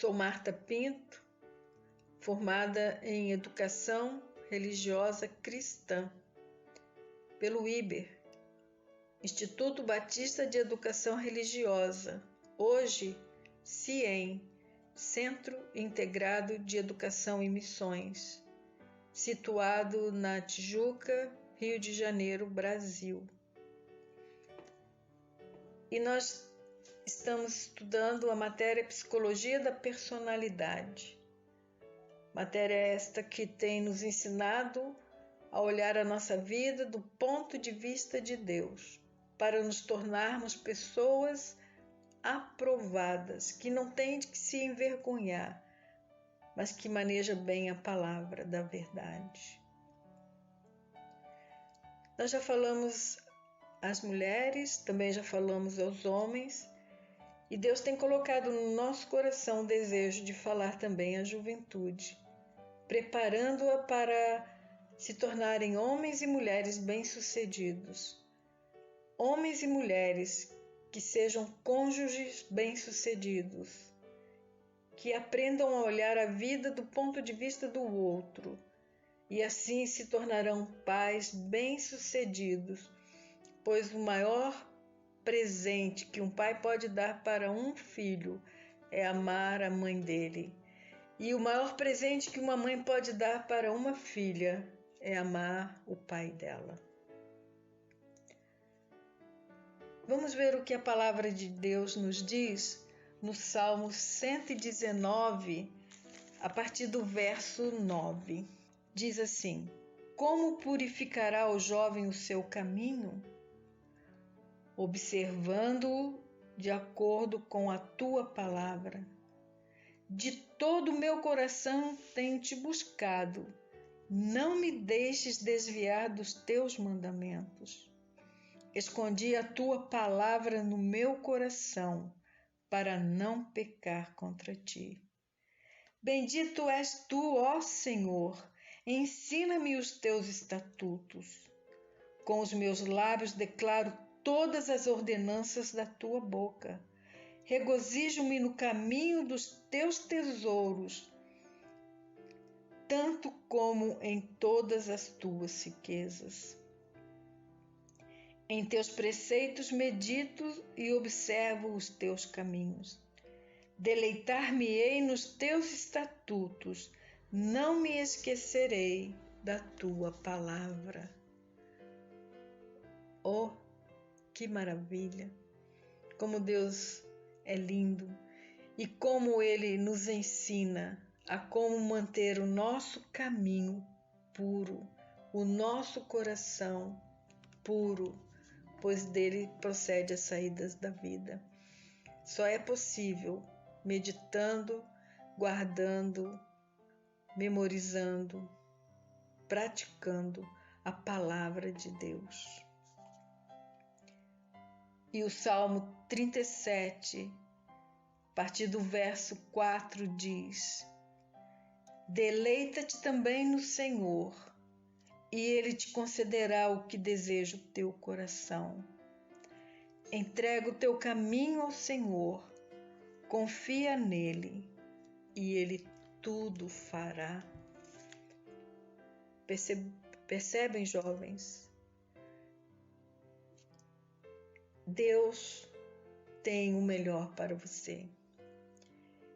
Sou Marta Pinto, formada em Educação Religiosa Cristã pelo IBER, Instituto Batista de Educação Religiosa, hoje CIEM, Centro Integrado de Educação e Missões, situado na Tijuca, Rio de Janeiro, Brasil. E nós estamos estudando a matéria Psicologia da Personalidade. Matéria esta que tem nos ensinado a olhar a nossa vida do ponto de vista de Deus, para nos tornarmos pessoas aprovadas, que não têm de se envergonhar, mas que maneja bem a palavra da verdade. Nós já falamos às mulheres, também já falamos aos homens, e Deus tem colocado no nosso coração o desejo de falar também à juventude, preparando-a para se tornarem homens e mulheres bem-sucedidos. Homens e mulheres que sejam cônjuges bem-sucedidos, que aprendam a olhar a vida do ponto de vista do outro, e assim se tornarão pais bem-sucedidos, pois o maior presente que um pai pode dar para um filho é amar a mãe dele. E o maior presente que uma mãe pode dar para uma filha é amar o pai dela. Vamos ver o que a palavra de Deus nos diz no Salmo 119, a partir do verso 9. Diz assim: Como purificará o jovem o seu caminho? Observando-o de acordo com a tua palavra. De todo o meu coração tenho te buscado. Não me deixes desviar dos teus mandamentos. Escondi a tua palavra no meu coração, para não pecar contra ti. Bendito és tu, ó Senhor, ensina-me os teus estatutos. Com os meus lábios declaro todas as ordenanças da tua boca. Regozijo-me no caminho dos teus tesouros, tanto como em todas as tuas riquezas. Em teus preceitos medito e observo os teus caminhos. Deleitar-me-ei nos teus estatutos, não me esquecerei da tua palavra. Oh, que maravilha! Como Deus é lindo e como Ele nos ensina a como manter o nosso caminho puro, o nosso coração puro, pois dele procede as saídas da vida. Só é possível meditando, guardando, memorizando, praticando a palavra de Deus. E o Salmo 37, a partir do verso 4, diz: Deleita-te também no Senhor, e Ele te concederá o que deseja o teu coração. Entrega o teu caminho ao Senhor, confia nele, e Ele tudo fará. Percebem, jovens? Deus tem o melhor para você.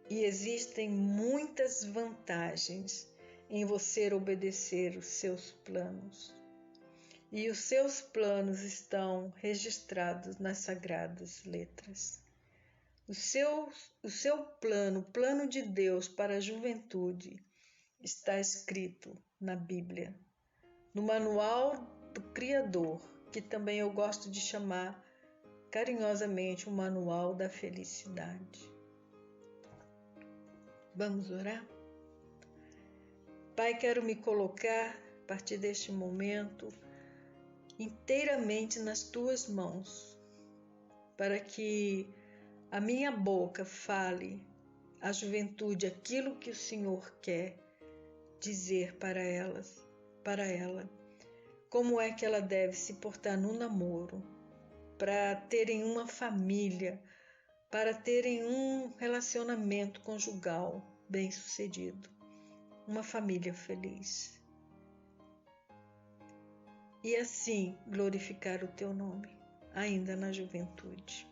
E existem muitas vantagens em você obedecer os seus planos. E os seus planos estão registrados nas sagradas letras. O seu plano, o plano de Deus para a juventude, está escrito na Bíblia, no Manual do Criador, que também eu gosto de chamar carinhosamente o Manual da Felicidade. Vamos orar? Pai, quero me colocar, a partir deste momento, inteiramente nas tuas mãos, para que a minha boca fale à juventude aquilo que o Senhor quer dizer para ela, como é que ela deve se portar no namoro, para terem uma família para terem um relacionamento conjugal bem-sucedido, uma família feliz. E assim glorificar o teu nome, ainda na juventude.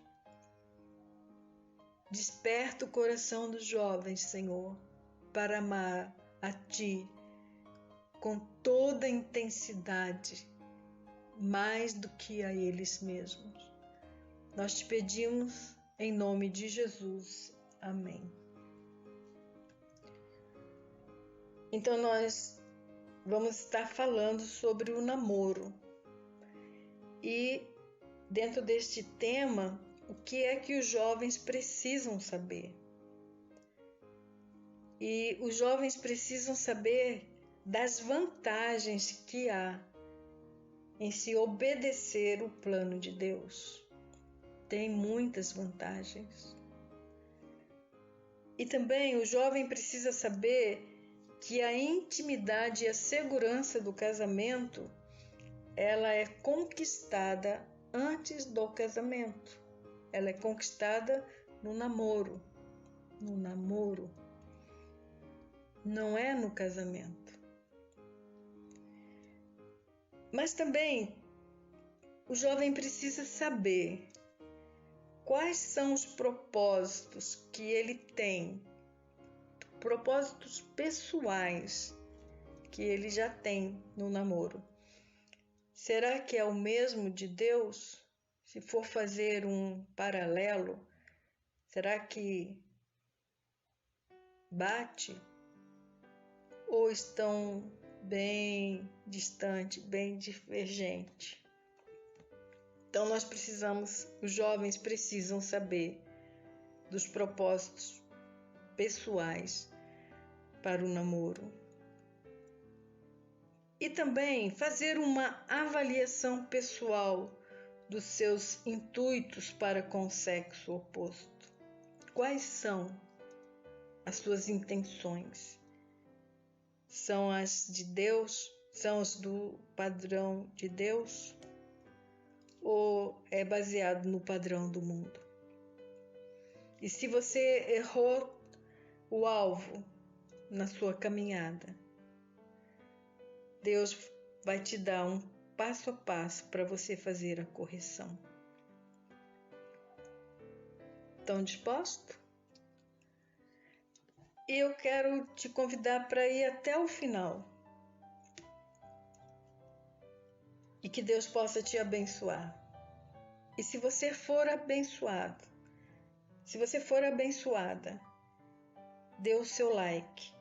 Desperta o coração dos jovens, Senhor, para amar a Ti com toda a intensidade, mais do que a eles mesmos. Nós te pedimos em nome de Jesus. Amém. Então nós vamos estar falando sobre o namoro. E dentro deste tema, o que é que os jovens precisam saber? E os jovens precisam saber das vantagens que há em se obedecer o plano de Deus. Tem muitas vantagens. E também o jovem precisa saber que a intimidade e a segurança do casamento, ela é conquistada antes do casamento. Ela é conquistada no namoro. No namoro. Não é no casamento. Mas também o jovem precisa saber quais são os propósitos que ele tem, propósitos pessoais que ele já tem no namoro. Será que é o mesmo de Deus? Se for fazer um paralelo, será que bate? Ou estão bem distante, bem divergente? Então os jovens precisam saber dos propósitos pessoais para o namoro. E também fazer uma avaliação pessoal dos seus intuitos para com o sexo oposto. Quais são as suas intenções? São as de Deus? São as do padrão de Deus? Ou é baseado no padrão do mundo? E se você errou o alvo na sua caminhada, Deus vai te dar um passo a passo para você fazer a correção. Estão dispostos? E eu quero te convidar para ir até o final. E que Deus possa te abençoar. E se você for abençoado, se você for abençoada, dê o seu like,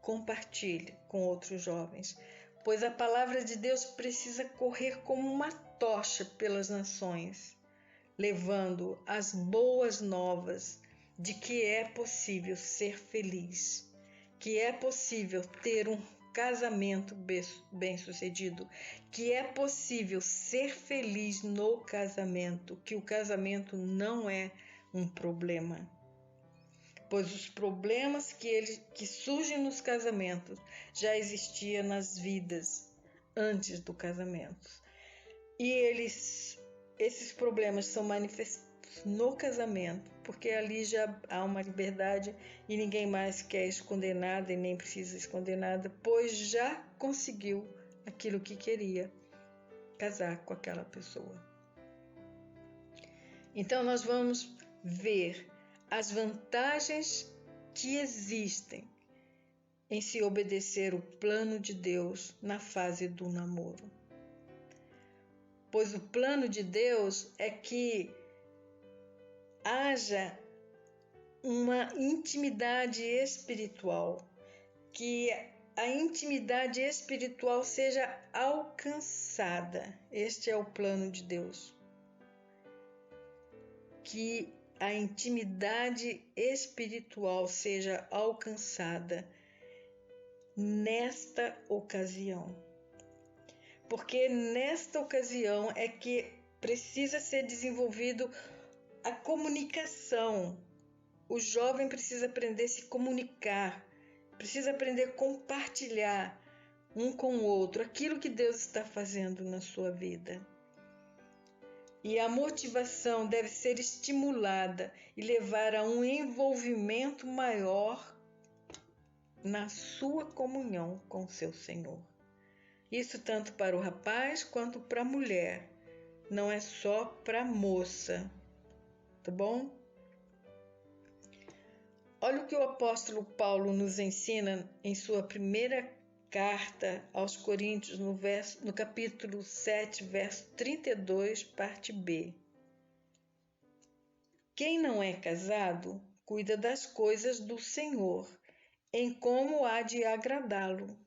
compartilhe com outros jovens, pois a palavra de Deus precisa correr como uma tocha pelas nações, levando as boas novas de que é possível ser feliz, que é possível ter um casamento bem-sucedido, que é possível ser feliz no casamento, que o casamento não é um problema. Pois os problemas que surgem nos casamentos já existiam nas vidas antes do casamento. E esses problemas são manifestados no casamento, porque ali já há uma liberdade e ninguém mais quer esconder nada e nem precisa esconder nada, pois já conseguiu aquilo que queria, casar com aquela pessoa. Então nós vamos ver as vantagens que existem em se obedecer o plano de Deus na fase do namoro. Pois o plano de Deus é que haja uma intimidade espiritual, que a intimidade espiritual seja alcançada. Este é o plano de Deus. Que a intimidade espiritual seja alcançada nesta ocasião. Porque nesta ocasião é que precisa ser desenvolvido a comunicação. O jovem precisa aprender a se comunicar, precisa aprender a compartilhar um com o outro aquilo que Deus está fazendo na sua vida. e a motivação deve ser estimulada e levar a um envolvimento maior na sua comunhão com o seu Senhor. Isso tanto para o rapaz quanto para a mulher, não é só para a moça, tá bom? Olha o que o apóstolo Paulo nos ensina em sua primeira carta aos Coríntios, no capítulo 7, verso 32, parte B. Quem não é casado, cuida das coisas do Senhor, em como há de agradá-lo.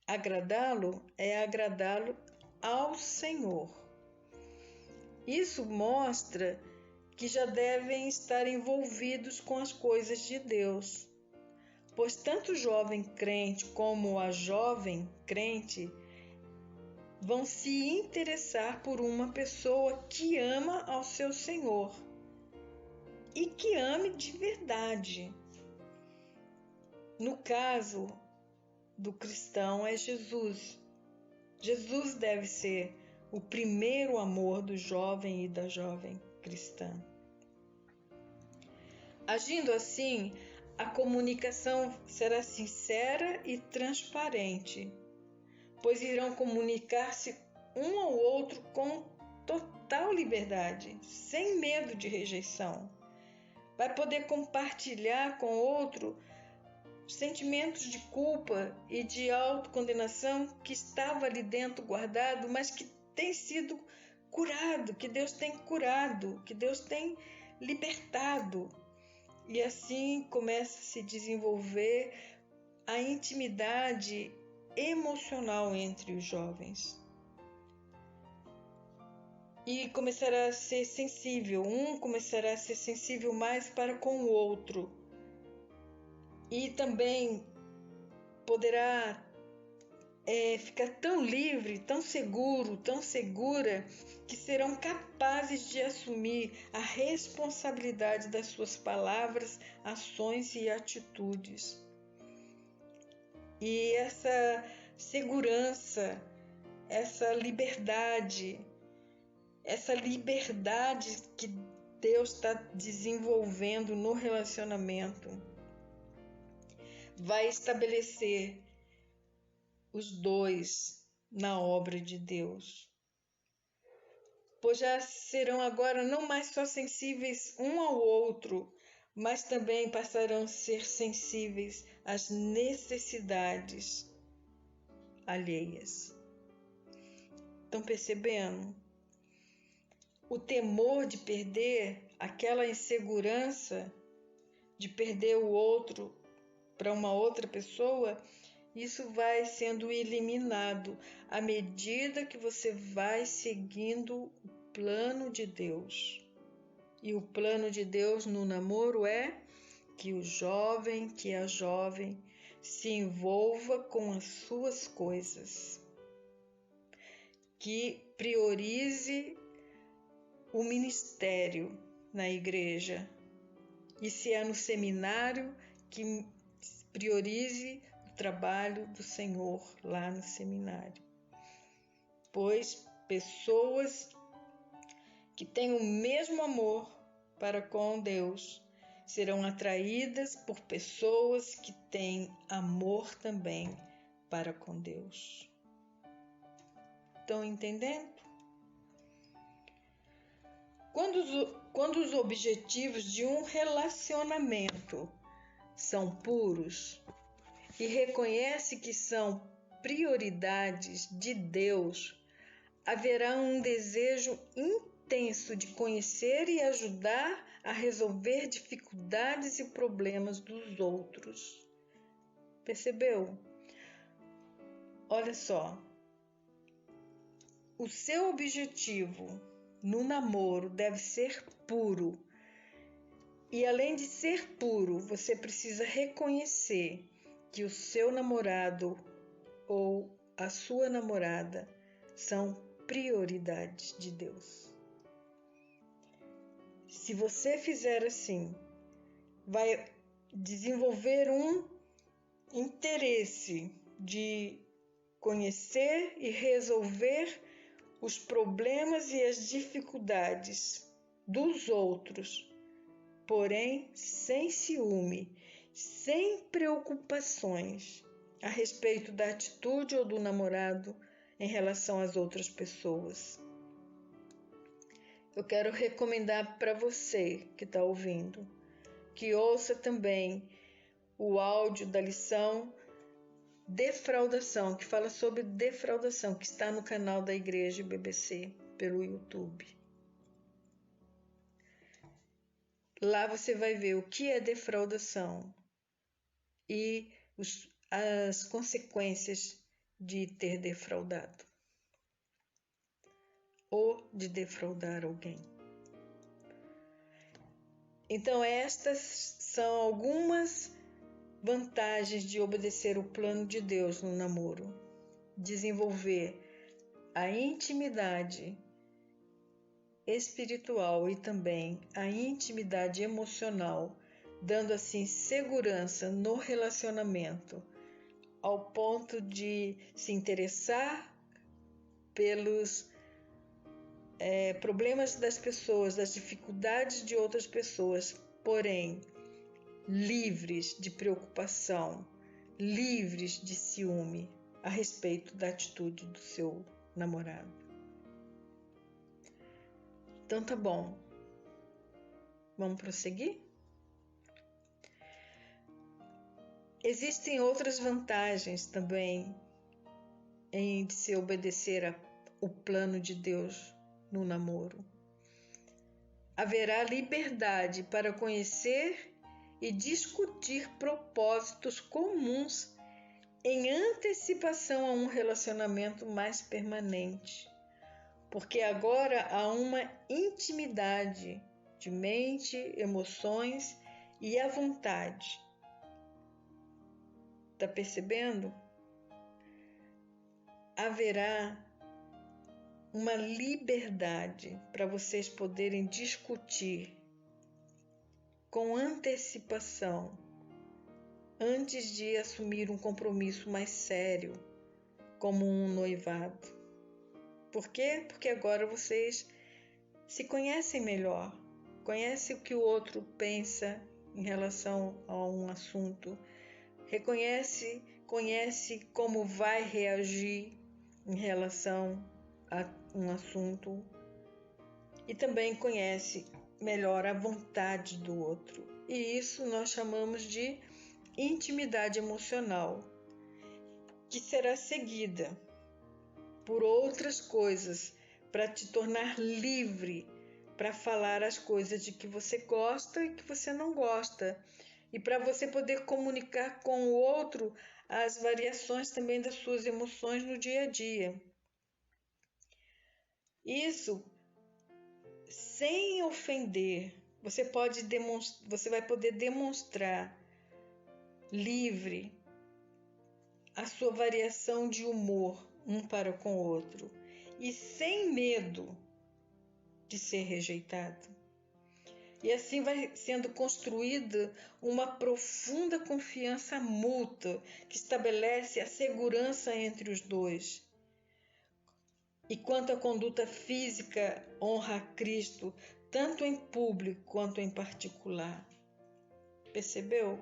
Agradá-lo é agradá-lo ao Senhor. Isso mostra que já devem estar envolvidos com as coisas de Deus, pois tanto o jovem crente como a jovem crente vão se interessar por uma pessoa que ama ao seu Senhor e que ame de verdade. No caso do cristão é Jesus. Jesus deve ser o primeiro amor do jovem e da jovem cristã. Agindo assim, a comunicação será sincera e transparente, pois irão comunicar-se um ao outro com total liberdade, sem medo de rejeição. Vai poder compartilhar com o outro sentimentos de culpa e de autocondenação que estava ali dentro guardado, mas que tem sido curado, que Deus tem curado, que Deus tem libertado. E assim começa a se desenvolver a intimidade emocional entre os jovens. E começará a ser sensível, um começará a ser sensível mais para com o outro. E também poderá ficar tão livre, tão seguro, tão segura, que serão capazes de assumir a responsabilidade das suas palavras, ações e atitudes. E essa segurança, essa liberdade que Deus está desenvolvendo no relacionamento, vai estabelecer os dois na obra de Deus. Pois já serão agora não mais só sensíveis um ao outro, mas também passarão a ser sensíveis às necessidades alheias. Estão percebendo? O temor de perder, aquela insegurança de perder o outro para uma outra pessoa, isso vai sendo eliminado à medida que você vai seguindo o plano de Deus. E o plano de Deus no namoro é que o jovem, que a jovem se envolva com as suas coisas, que priorize o ministério na igreja, e se é no seminário, que priorize o trabalho do Senhor lá no seminário. Pois pessoas que têm o mesmo amor para com Deus serão atraídas por pessoas que têm amor também para com Deus. Estão entendendo? Quando os objetivos de um relacionamento são puros e reconhece que são prioridades de Deus, haverá um desejo intenso de conhecer e ajudar a resolver dificuldades e problemas dos outros. Percebeu? Olha só. O seu objetivo no namoro deve ser puro. E além de ser puro, você precisa reconhecer que o seu namorado ou a sua namorada são prioridades de Deus. Se você fizer assim, vai desenvolver um interesse de conhecer e resolver os problemas e as dificuldades dos outros, porém sem ciúme, sem preocupações a respeito da atitude ou do namorado em relação às outras pessoas. Eu quero recomendar para você que está ouvindo, que ouça também o áudio da lição Defraudação, que fala sobre defraudação, que está no canal da Igreja BBC pelo YouTube. Lá você vai ver o que é defraudação e as consequências de ter defraudado ou de defraudar alguém. Então, estas são algumas vantagens de obedecer o plano de Deus no namoro. Desenvolver a intimidade espiritual e também a intimidade emocional, dando assim segurança no relacionamento, ao ponto de se interessar pelos problemas das pessoas, das dificuldades de outras pessoas, porém livres de preocupação, livres de ciúme a respeito da atitude do seu namorado. Então tá bom. Vamos prosseguir? Existem outras vantagens também em se obedecer ao plano de Deus no namoro. Haverá liberdade para conhecer e discutir propósitos comuns em antecipação a um relacionamento mais permanente, porque agora há uma intimidade de mente, emoções e a vontade. Está percebendo? Haverá uma liberdade para vocês poderem discutir com antecipação, antes de assumir um compromisso mais sério, como um noivado. Por quê? Porque agora vocês se conhecem melhor, conhecem o que o outro pensa em relação a um assunto, conhece como vai reagir em relação a um assunto e também conhece melhor a vontade do outro. E isso nós chamamos de intimidade emocional, que será seguida por outras coisas para te tornar livre para falar as coisas de que você gosta e que você não gosta, e para você poder comunicar com o outro as variações também das suas emoções no dia a dia. Isso sem ofender. Você vai poder demonstrar livre a sua variação de humor um para com o outro e sem medo de ser rejeitado. E assim vai sendo construída uma profunda confiança mútua que estabelece a segurança entre os dois. E quanto à conduta física, honra a Cristo, tanto em público quanto em particular. Percebeu?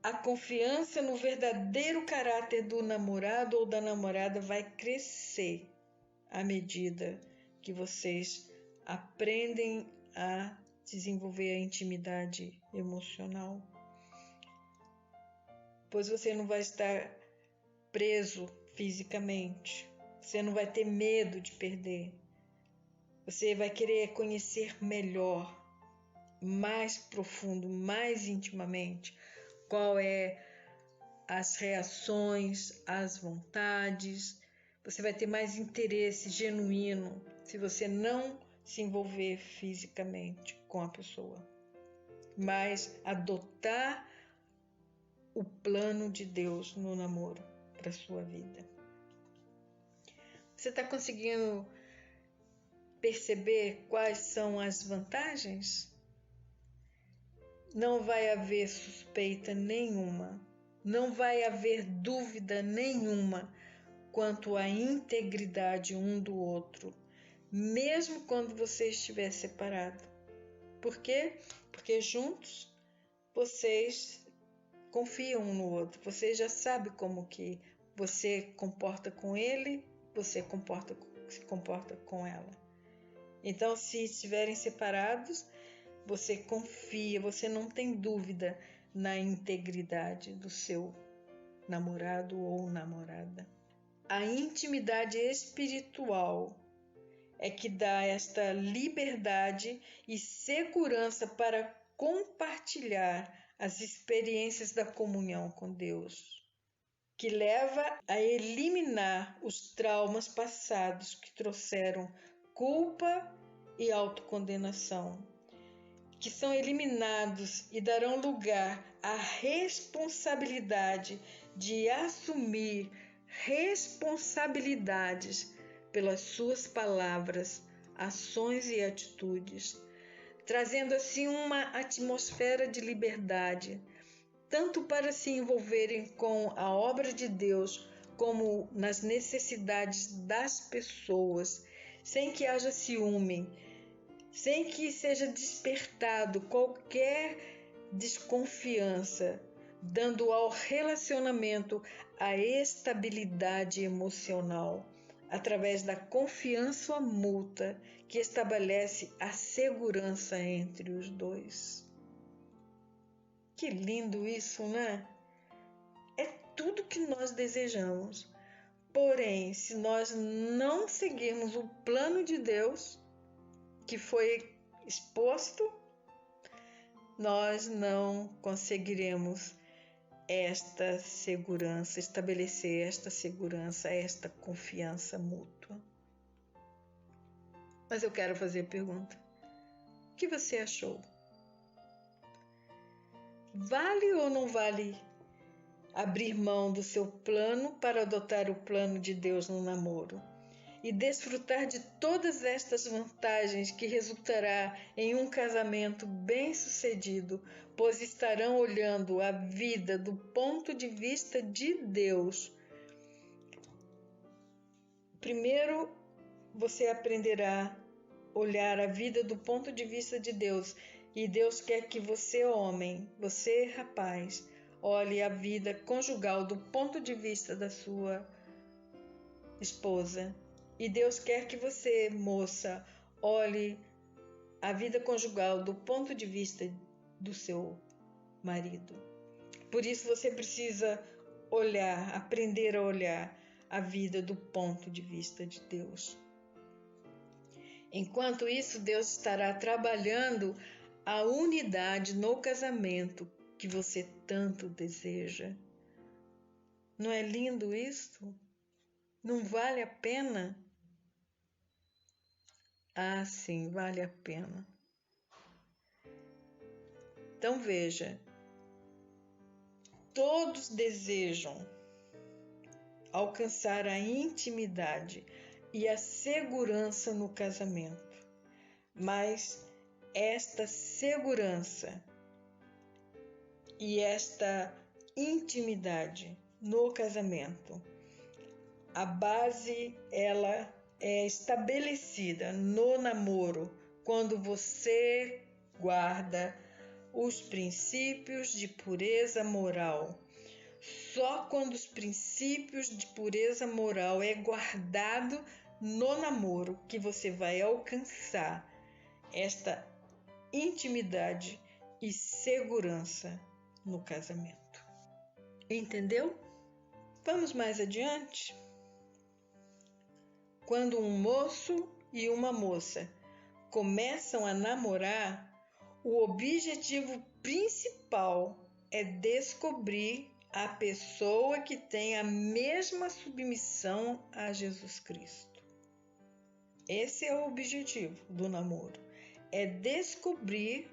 A confiança no verdadeiro caráter do namorado ou da namorada vai crescer à medida que vocês aprendem a desenvolver a intimidade emocional. Pois você não vai estar preso fisicamente, você não vai ter medo de perder, você vai querer conhecer melhor, mais profundo, mais intimamente, qual é as reações, as vontades. Você vai ter mais interesse genuíno se você não se envolver fisicamente com a pessoa, mas adotar o plano de Deus no namoro para a sua vida. Você está conseguindo perceber quais são as vantagens? Não vai haver suspeita nenhuma, não vai haver dúvida nenhuma quanto à integridade um do outro, mesmo quando você estiver separado. Por quê? Porque juntos vocês confiam um no outro, você já sabe como que você comporta com ele, você se comporta com ela. Então, se estiverem separados, você confia, você não tem dúvida na integridade do seu namorado ou namorada. A intimidade espiritual é que dá esta liberdade e segurança para compartilhar as experiências da comunhão com Deus, que leva a eliminar os traumas passados que trouxeram culpa e autocondenação, que são eliminados e darão lugar à responsabilidade de assumir responsabilidades pelas suas palavras, ações e atitudes, trazendo assim uma atmosfera de liberdade, tanto para se envolverem com a obra de Deus, como nas necessidades das pessoas, sem que haja ciúme, sem que seja despertado qualquer desconfiança, dando ao relacionamento a estabilidade emocional, através da confiança mútua que estabelece a segurança entre os dois. Que lindo isso, né? É tudo que nós desejamos. Porém, se nós não seguirmos o plano de Deus, que foi exposto, nós não conseguiremos esta segurança, estabelecer esta segurança, esta confiança mútua. Mas eu quero fazer a pergunta: o que você achou? Vale ou não vale abrir mão do seu plano para adotar o plano de Deus no namoro e desfrutar de todas estas vantagens que resultará em um casamento bem-sucedido, pois estarão olhando a vida do ponto de vista de Deus? Primeiro, você aprenderá a olhar a vida do ponto de vista de Deus, e Deus quer que você, homem, você, rapaz, olhe a vida conjugal do ponto de vista da sua esposa. E Deus quer que você, moça, olhe a vida conjugal do ponto de vista do seu marido. Por isso você precisa olhar, aprender a olhar a vida do ponto de vista de Deus. Enquanto isso, Deus estará trabalhando a unidade no casamento que você tanto deseja. Não é lindo isso? Não vale a pena? Ah, sim, vale a pena. Então veja, todos desejam alcançar a intimidade e a segurança no casamento, mas esta segurança e esta intimidade no casamento, a base ela é estabelecida no namoro quando você guarda os princípios de pureza moral. Só quando os princípios de pureza moral é guardado no namoro que você vai alcançar esta intimidade e segurança no casamento. Entendeu? Vamos mais adiante? Quando um moço e uma moça começam a namorar, o objetivo principal é descobrir a pessoa que tem a mesma submissão a Jesus Cristo. Esse é o objetivo do namoro, é descobrir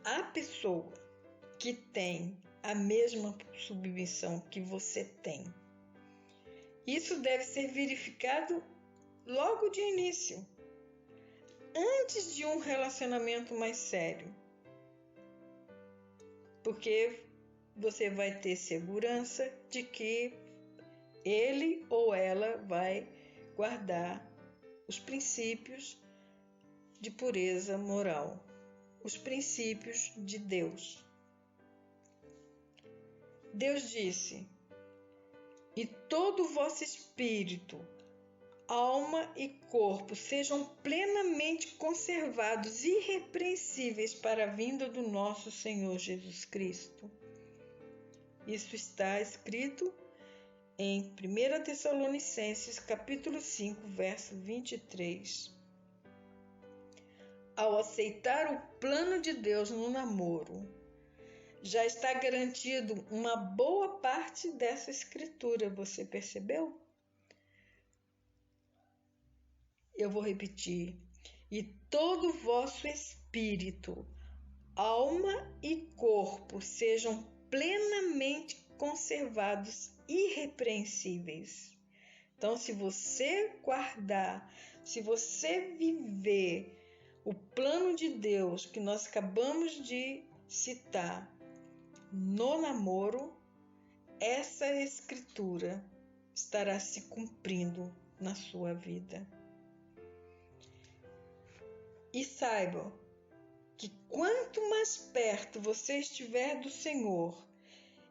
a pessoa que tem a mesma submissão que você tem. Isso deve ser verificado logo de início, antes de um relacionamento mais sério, porque você vai ter segurança de que ele ou ela vai guardar os princípios de pureza moral, os princípios de Deus. Deus disse: e todo o vosso espírito, alma e corpo sejam plenamente conservados, irrepreensíveis para a vinda do nosso Senhor Jesus Cristo. Isso está escrito em 1 Tessalonicenses, capítulo 5, verso 23. Ao aceitar o plano de Deus no namoro, já está garantido uma boa parte dessa escritura, você percebeu? Eu vou repetir. E todo o vosso espírito, alma e corpo sejam plenamente conservados, irrepreensíveis. Então, se você guardar, se você viver o plano de Deus que nós acabamos de citar no namoro, essa escritura estará se cumprindo na sua vida. E saiba que quanto mais perto você estiver do Senhor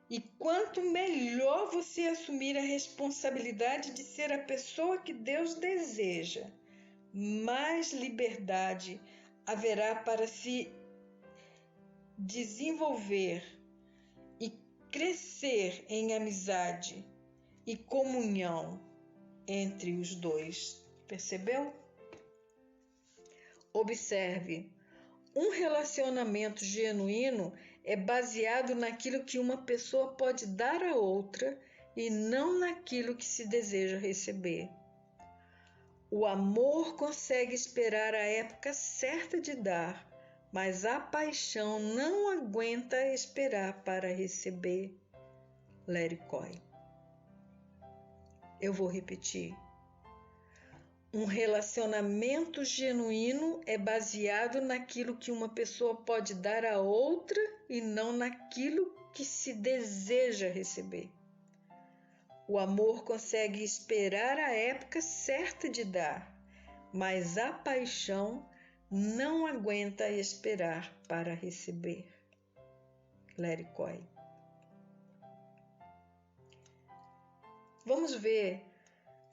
e quanto melhor você assumir a responsabilidade de ser a pessoa que Deus deseja, mais liberdade haverá para se desenvolver e crescer em amizade e comunhão entre os dois. Percebeu? Observe, um relacionamento genuíno é baseado naquilo que uma pessoa pode dar a outra e não naquilo que se deseja receber. O amor consegue esperar a época certa de dar, mas a paixão não aguenta esperar para receber. Larry Cohen. Eu vou repetir. Um relacionamento genuíno é baseado naquilo que uma pessoa pode dar a outra e não naquilo que se deseja receber. O amor consegue esperar a época certa de dar, mas a paixão não aguenta esperar para receber. Larry Cohen. Vamos ver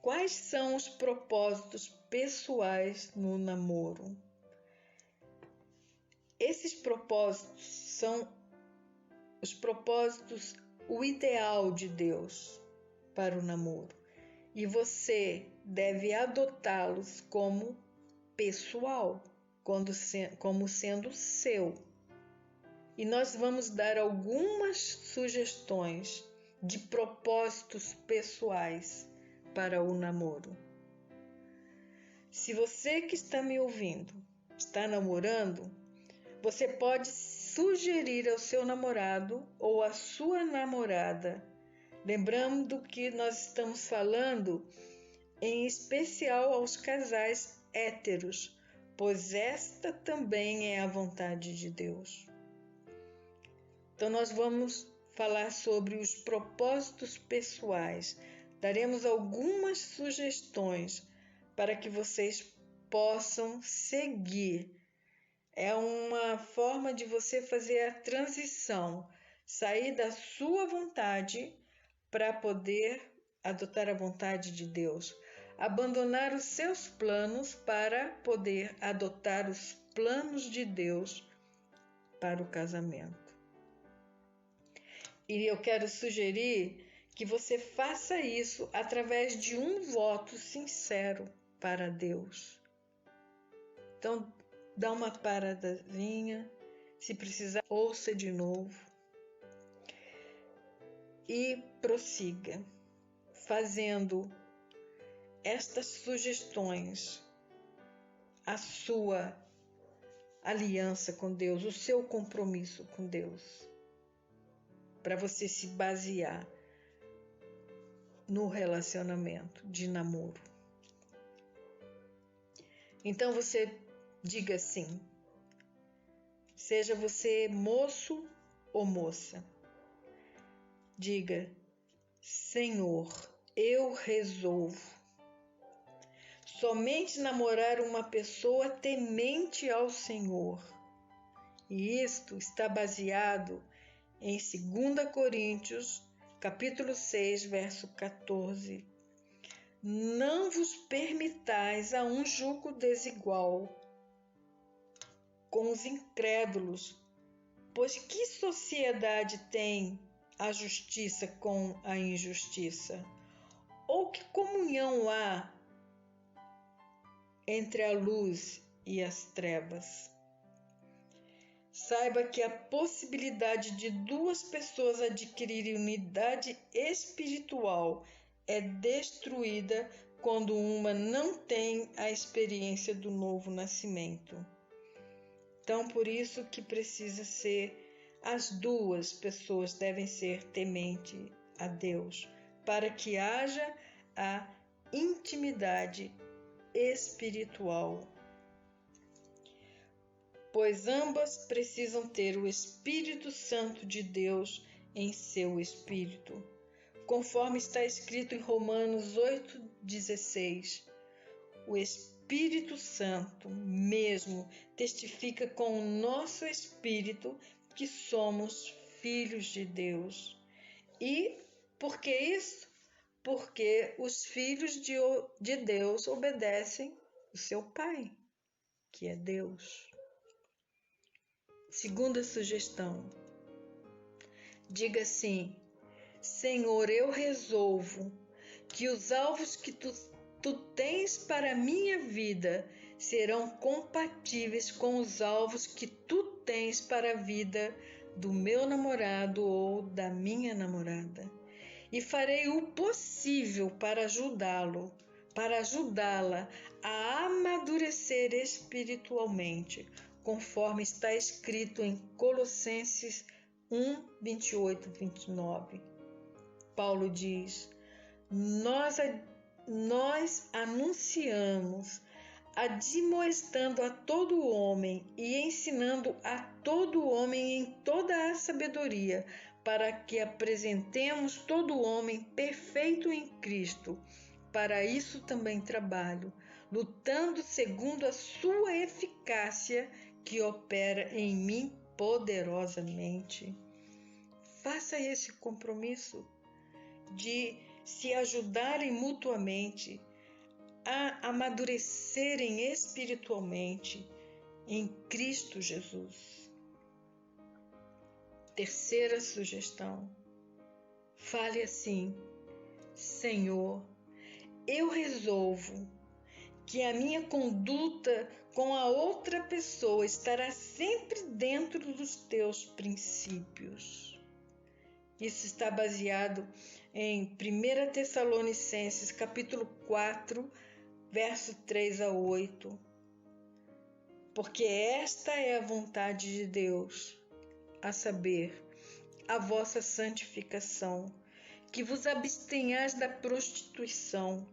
quais são os propósitos pessoais no namoro. Esses propósitos são os propósitos, o ideal de Deus para o namoro. E você deve adotá-los como pessoal, como sendo seu. E nós vamos dar algumas sugestões de propósitos pessoais para o namoro. Se você que está me ouvindo está namorando, você pode sugerir ao seu namorado ou à sua namorada, lembrando que nós estamos falando em especial aos casais héteros, pois esta também é a vontade de Deus. Então nós vamos falar sobre os propósitos pessoais. Daremos algumas sugestões para que vocês possam seguir. É uma forma de você fazer a transição, sair da sua vontade para poder adotar a vontade de Deus, abandonar os seus planos para poder adotar os planos de Deus para o casamento. E eu quero sugerir que você faça isso através de um voto sincero para Deus. Então, dá uma paradazinha, se precisar, ouça de novo e prossiga, fazendo estas sugestões, a sua aliança com Deus, o seu compromisso com Deus, para você se basear no relacionamento de namoro. Então você diga assim, seja você moço ou moça, diga: Senhor, eu resolvo. Somente namorar uma pessoa temente ao Senhor. E isto está baseado em 2 Coríntios, capítulo 6, verso 14. Não vos permitais a um jugo desigual com os incrédulos, pois que sociedade tem a justiça com a injustiça? Ou que comunhão há entre a luz e as trevas? Saiba que a possibilidade de duas pessoas adquirirem unidade espiritual é destruída quando uma não tem a experiência do novo nascimento. Então, por isso que precisa ser, as duas pessoas devem ser temente a Deus, para que haja a intimidade espiritual. Pois ambas precisam ter o Espírito Santo de Deus em seu espírito, conforme está escrito em Romanos 8,16. O Espírito Santo mesmo testifica com o nosso espírito que somos filhos de Deus. E por que isso? Porque os filhos de Deus obedecem o seu Pai, que é Deus. Segunda sugestão. Diga assim: Senhor, eu resolvo que os alvos que tu tens para a minha vida serão compatíveis com os alvos que tu tens para a vida do meu namorado ou da minha namorada. E farei o possível para ajudá-lo, para ajudá-la a amadurecer espiritualmente, conforme está escrito em Colossenses 1, 28, 29. Paulo diz: Nós anunciamos, admoestando a todo homem e ensinando a todo homem em toda a sabedoria, para que apresentemos todo homem perfeito em Cristo. Para isso também trabalho, lutando segundo a sua eficácia, que opera em mim poderosamente. Faça esse compromisso de se ajudarem mutuamente a amadurecerem espiritualmente em Cristo Jesus. Terceira sugestão. Fale assim: Senhor, eu resolvo que a minha conduta com a outra pessoa estará sempre dentro dos teus princípios. Isso está baseado em 1 Tessalonicenses, capítulo 4, verso 3 a 8. Porque esta é a vontade de Deus, a saber, a vossa santificação, que vos abstenhais da prostituição,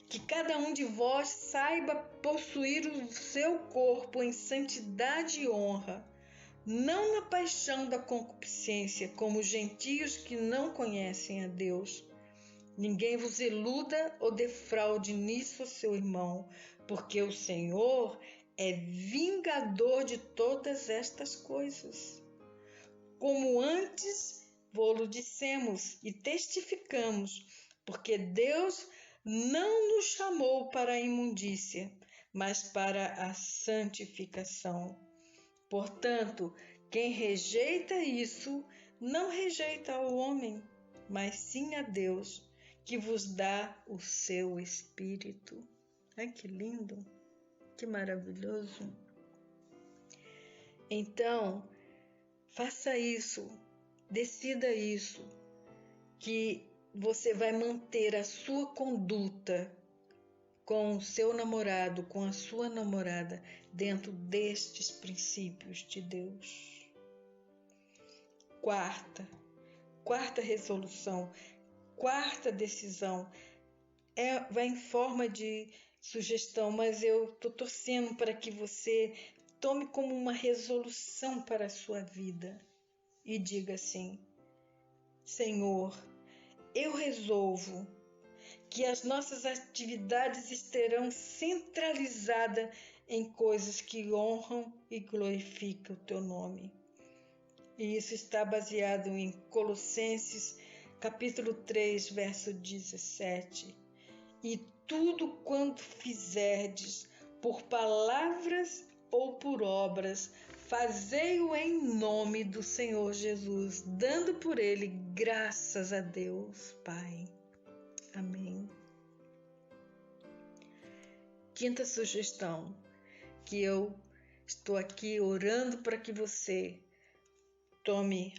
que cada um de vós saiba possuir o seu corpo em santidade e honra, não na paixão da concupiscência, como os gentios que não conhecem a Deus. Ninguém vos iluda ou defraude nisso seu irmão, porque o Senhor é vingador de todas estas coisas. Como antes vô-lo dissemos e testificamos, porque Deus não nos chamou para a imundícia, mas para a santificação. Portanto, quem rejeita isso, não rejeita ao homem, mas sim a Deus, que vos dá o seu Espírito. Ai, que lindo, que maravilhoso. Então, faça isso, decida isso, que você vai manter a sua conduta com o seu namorado, com a sua namorada, dentro destes princípios de Deus. Quarta resolução, quarta decisão, vai em forma de sugestão, mas eu estou torcendo para que você tome como uma resolução para a sua vida e diga assim: Senhor, eu resolvo que as nossas atividades estarão centralizadas em coisas que honram e glorificam o teu nome. E isso está baseado em Colossenses, capítulo 3, verso 17. E tudo quanto fizerdes, por palavras ou por obras, fazei-o em nome do Senhor Jesus, dando por ele graças a Deus, Pai. Amém. Quinta sugestão, que eu estou aqui orando para que você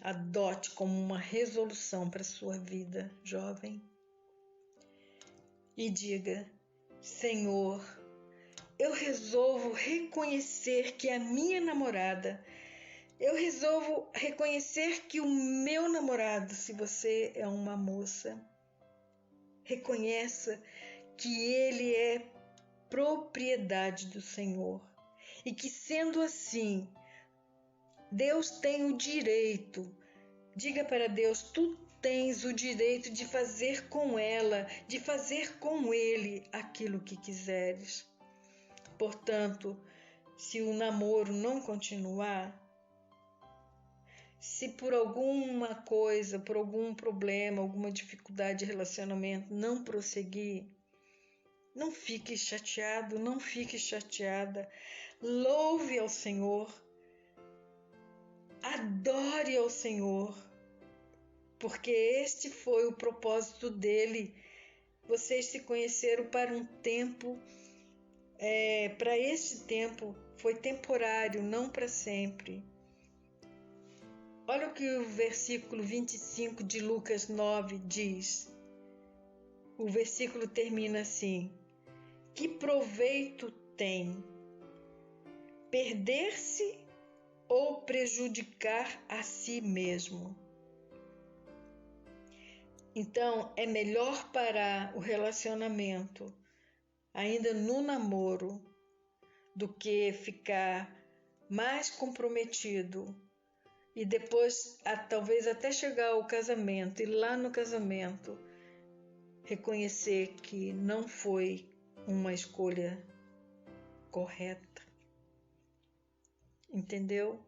adote como uma resolução para a sua vida, jovem. E diga: Senhor, eu resolvo reconhecer que a minha namorada, eu resolvo reconhecer que o meu namorado, se você é uma moça, reconheça que ele é propriedade do Senhor e que, sendo assim, Deus tem o direito. Diga para Deus: tu tens o direito de fazer com ela, de fazer com ele aquilo que quiseres. Portanto, se o namoro não continuar, se por alguma coisa, por algum problema, alguma dificuldade de relacionamento não prosseguir, não fique chateado, não fique chateada. Louve ao Senhor, adore ao Senhor, porque este foi o propósito dele. Vocês se conheceram para um tempo, para este tempo, foi temporário, não para sempre. Olha o que o versículo 25 de Lucas 9 diz. O versículo termina assim: que proveito tem perder-se ou prejudicar a si mesmo? Então, é melhor parar o relacionamento ainda no namoro do que ficar mais comprometido e depois, talvez até chegar ao casamento, e lá no casamento reconhecer que não foi uma escolha correta. Entendeu?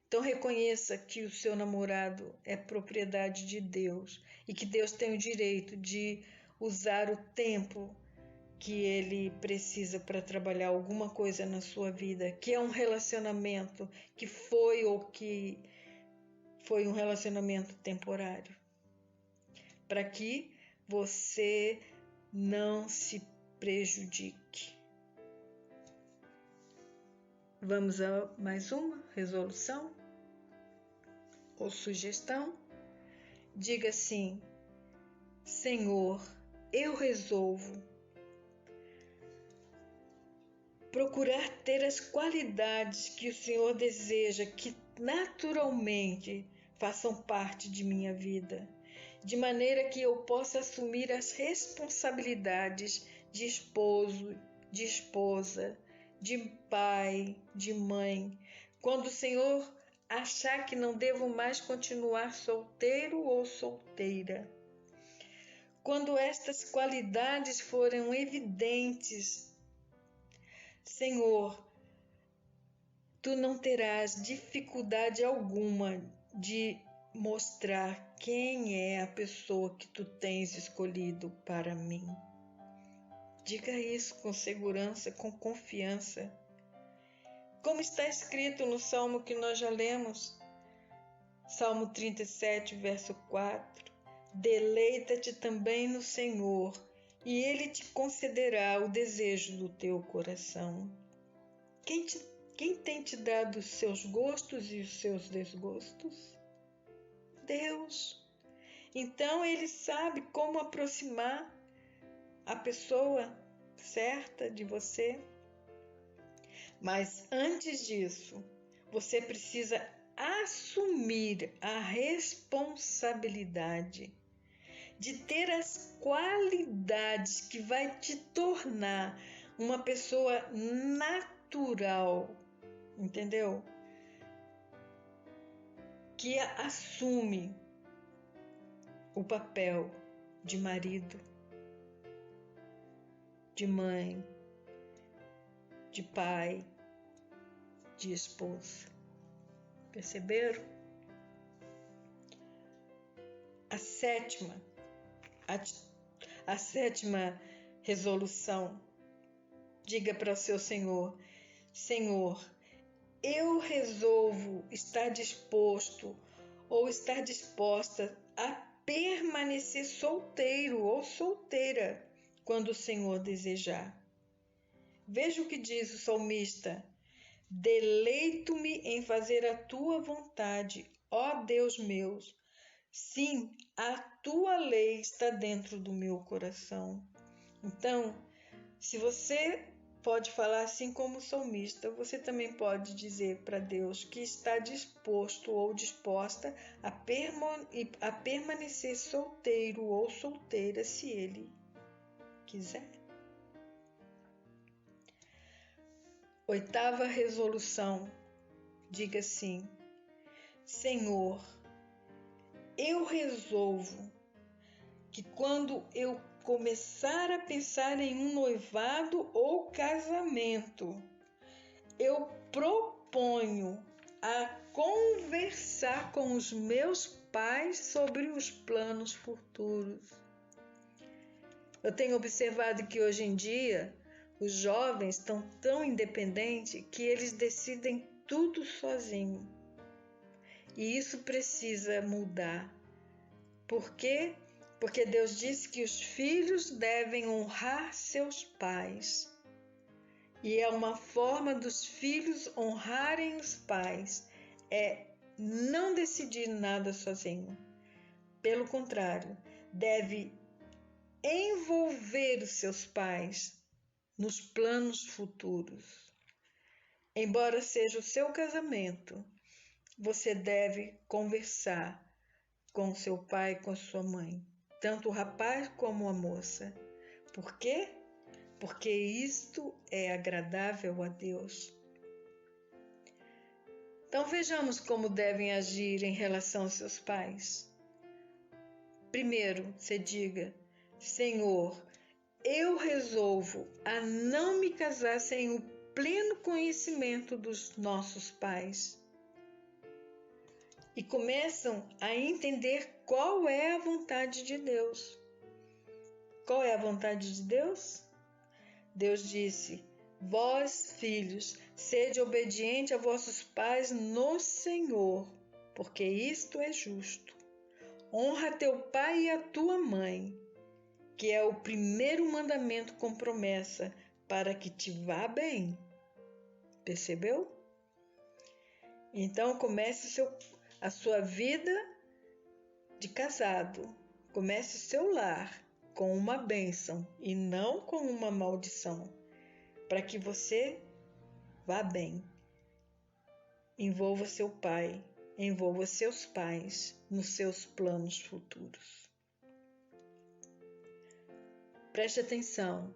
Então reconheça que o seu namorado é propriedade de Deus e que Deus tem o direito de usar o tempo que ele precisa para trabalhar alguma coisa na sua vida, que é um relacionamento que foi ou que foi um relacionamento temporário, para que você não se prejudique. Vamos a mais uma resolução ou sugestão? Diga assim: Senhor, eu resolvo procurar ter as qualidades que o Senhor deseja que naturalmente façam parte de minha vida, de maneira que eu possa assumir as responsabilidades de esposo, de esposa, de pai, de mãe, quando o Senhor achar que não devo mais continuar solteiro ou solteira. Quando estas qualidades forem evidentes, Senhor, tu não terás dificuldade alguma de mostrar quem é a pessoa que tu tens escolhido para mim. Diga isso com segurança, com confiança. Como está escrito no Salmo que nós já lemos, Salmo 37, verso 4, deleita-te também no Senhor, e Ele te concederá o desejo do teu coração. Quem tem te dado os seus gostos e os seus desgostos? Deus. Então Ele sabe como aproximar a pessoa certa de você. Mas antes disso, você precisa assumir a responsabilidade de ter as qualidades que vai te tornar uma pessoa natural, entendeu? Que assume o papel de marido, de mãe, de pai, de esposa. Perceberam? A sétima resolução. Diga para o seu Senhor: Senhor, eu resolvo estar disposto ou estar disposta a permanecer solteiro ou solteira quando o Senhor desejar. Veja o que diz o salmista: deleito-me em fazer a tua vontade, ó Deus meu. Sim, a tua lei está dentro do meu coração. Então, se você pode falar assim como o salmista, você também pode dizer para Deus que está disposto ou disposta a permanecer solteiro ou solteira se Ele quiser. Oitava resolução. Diga assim: Senhor, eu resolvo que quando eu começar a pensar em um noivado ou casamento, eu proponho a conversar com os meus pais sobre os planos futuros. Eu tenho observado que hoje em dia os jovens estão tão independentes que eles decidem tudo sozinhos. E isso precisa mudar. Por quê? Porque Deus disse que os filhos devem honrar seus pais. E é uma forma dos filhos honrarem os pais, é não decidir nada sozinho. Pelo contrário, deve envolver os seus pais nos planos futuros. Embora seja o seu casamento, você deve conversar com seu pai e com sua mãe, tanto o rapaz como a moça. Por quê? Porque isto é agradável a Deus. Então vejamos como devem agir em relação aos seus pais. Primeiro, você diga: Senhor, eu resolvo a não me casar sem o pleno conhecimento dos nossos pais. E começam a entender qual é a vontade de Deus. Qual é a vontade de Deus? Deus disse: vós, filhos, sede obediente a vossos pais no Senhor, porque isto é justo. Honra teu pai e a tua mãe, que é o primeiro mandamento com promessa, para que te vá bem. Percebeu? Então comece a sua vida de casado. Comece o seu lar com uma bênção e não com uma maldição, para que você vá bem. Envolva seu pai, envolva seus pais nos seus planos futuros. Preste atenção,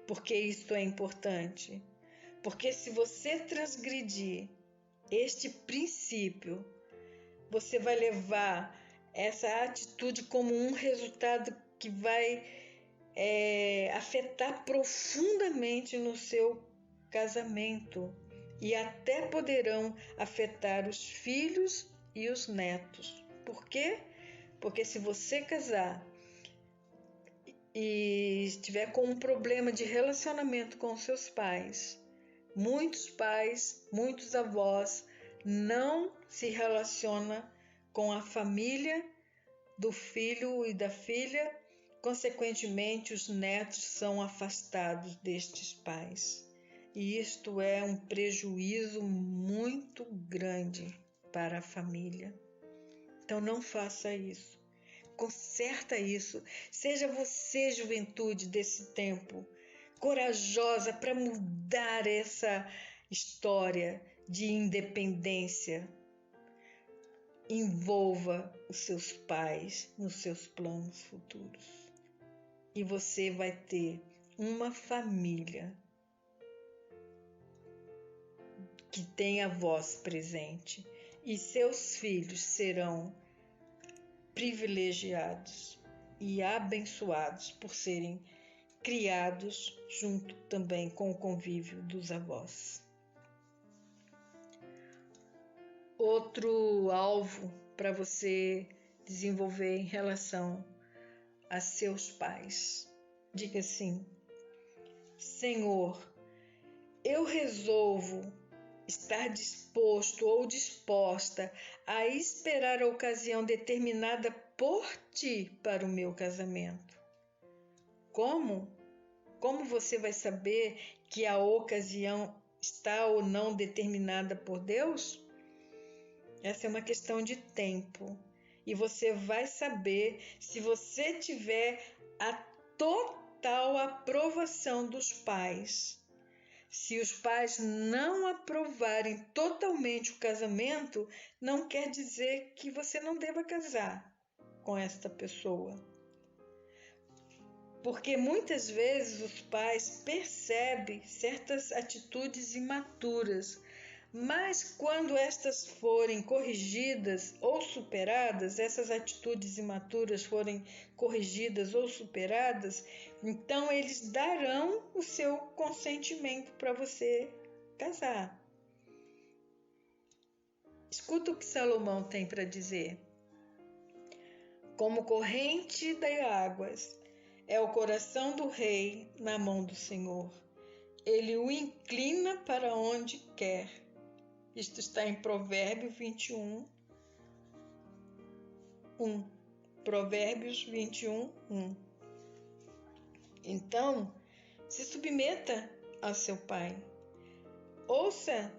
porque isto é importante. Porque se você transgredir este princípio, você vai levar essa atitude como um resultado que vai afetar profundamente no seu casamento e até poderão afetar os filhos e os netos. Por quê? Porque se você casar e estiver com um problema de relacionamento com seus pais, muitos avós não se relacionam com a família do filho e da filha, consequentemente os netos são afastados destes pais. E isto é um prejuízo muito grande para a família. Então não faça isso. Conserta isso. Seja você, juventude desse tempo, corajosa para mudar essa história de independência. Envolva os seus pais nos seus planos futuros. E você vai ter uma família que tem a voz presente. E seus filhos serão privilegiados e abençoados por serem criados junto também com o convívio dos avós. Outro alvo para você desenvolver em relação a seus pais. Diga assim: Senhor, eu resolvo estar disposto ou disposta a esperar a ocasião determinada por ti para o meu casamento. Como? Como você vai saber que a ocasião está ou não determinada por Deus? Essa é uma questão de tempo. E você vai saber se você tiver a total aprovação dos pais. Se os pais não aprovarem totalmente o casamento, não quer dizer que você não deva casar com esta pessoa. Porque muitas vezes os pais percebem certas atitudes imaturas, mas quando estas forem corrigidas ou superadas, essas atitudes imaturas forem corrigidas ou superadas, então eles darão o seu consentimento para você casar. Escuta o que Salomão tem para dizer. Como corrente das águas é o coração do rei na mão do Senhor. Ele o inclina para onde quer. Isto está em Provérbios 21, 1. Provérbios 21, 1. Então, se submeta ao seu pai. Ouça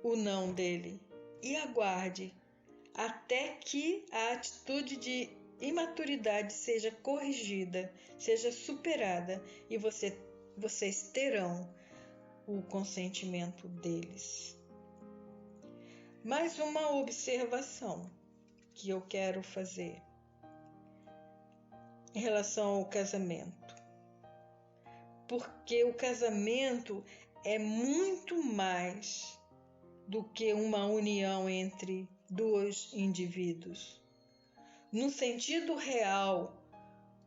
o não dele e aguarde até que a atitude de imaturidade seja corrigida, seja superada e vocês terão o consentimento deles. Mais uma observação que eu quero fazer em relação ao casamento. Porque o casamento é muito mais do que uma união entre dois indivíduos. No sentido real,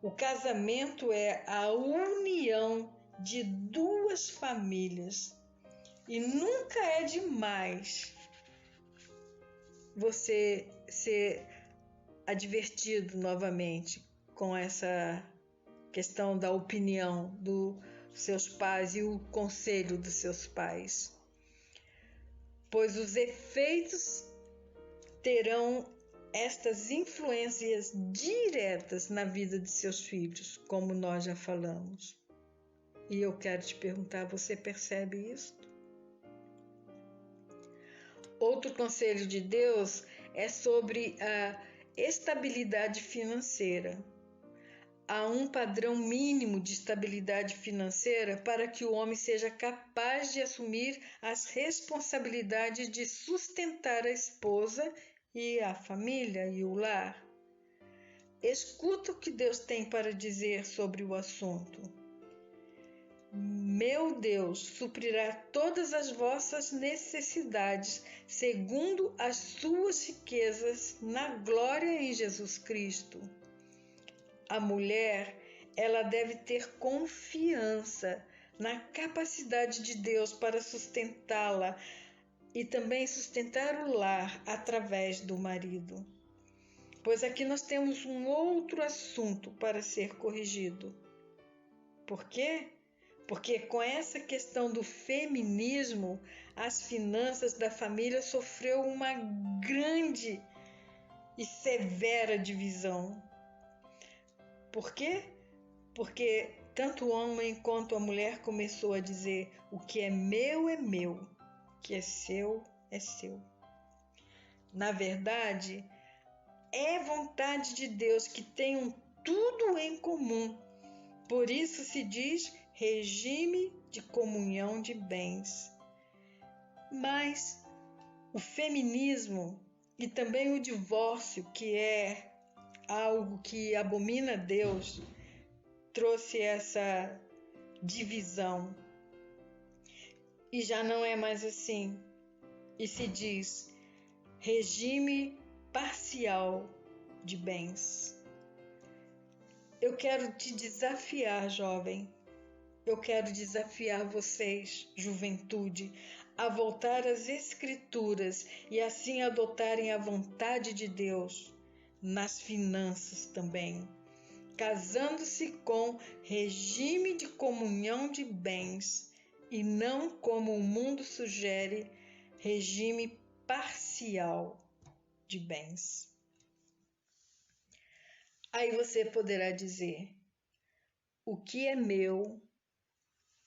o casamento é a união de duas famílias. E nunca é demais você ser advertido novamente com essa questão da opinião dos seus pais e o conselho dos seus pais. Pois os efeitos terão estas influências diretas na vida de seus filhos, como nós já falamos. E eu quero te perguntar, você percebe isso? Outro conselho de Deus é sobre a estabilidade financeira. Há um padrão mínimo de estabilidade financeira para que o homem seja capaz de assumir as responsabilidades de sustentar a esposa e a família e o lar. Escuta o que Deus tem para dizer sobre o assunto. Meu Deus suprirá todas as vossas necessidades, segundo as suas riquezas na glória em Jesus Cristo. A mulher, ela deve ter confiança na capacidade de Deus para sustentá-la e também sustentar o lar através do marido. Pois aqui nós temos um outro assunto para ser corrigido. Por quê? Porque com essa questão do feminismo, as finanças da família sofreu uma grande e severa divisão. Por quê? Porque tanto o homem quanto a mulher começou a dizer: o que é meu, o que é seu, é seu. Na verdade, é vontade de Deus que tenham tudo em comum. Por isso se diz regime de comunhão de bens. Mas o feminismo e também o divórcio, que é algo que abomina a Deus, trouxe essa divisão. E já não é mais assim. E se diz regime parcial de bens. Eu quero te desafiar, jovem, Eu quero desafiar vocês, juventude, a voltar às Escrituras e assim adotarem a vontade de Deus nas finanças também, casando-se com regime de comunhão de bens e não, como o mundo sugere, regime parcial de bens. Aí você poderá dizer: o que é meu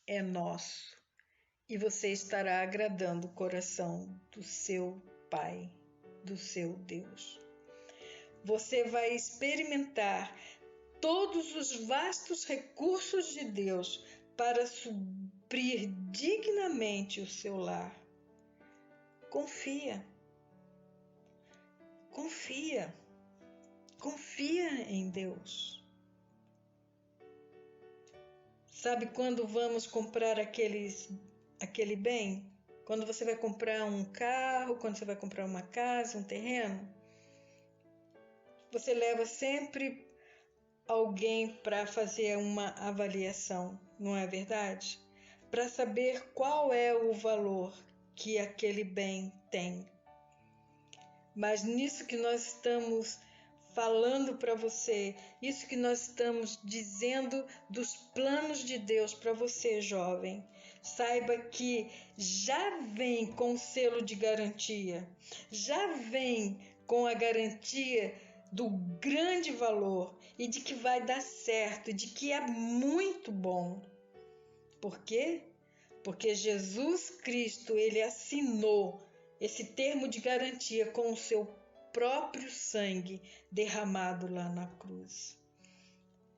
é nosso, e você estará agradando o coração do seu Pai, do seu Deus. Você vai experimentar todos os vastos recursos de Deus para suprir dignamente o seu lar. Confia, confia, confia em Deus. Sabe quando vamos comprar aquele bem? Quando você vai comprar um carro, quando você vai comprar uma casa, um terreno, você leva sempre alguém para fazer uma avaliação, não é verdade? Para saber qual é o valor que aquele bem tem. Mas nisso que nós estamos falando para você, isso que nós estamos dizendo dos planos de Deus para você, jovem, saiba que já vem com o selo de garantia, já vem com a garantia do grande valor e de que vai dar certo, de que é muito bom. Por quê? Porque Jesus Cristo, ele assinou esse termo de garantia com o seu próprio sangue derramado lá na cruz.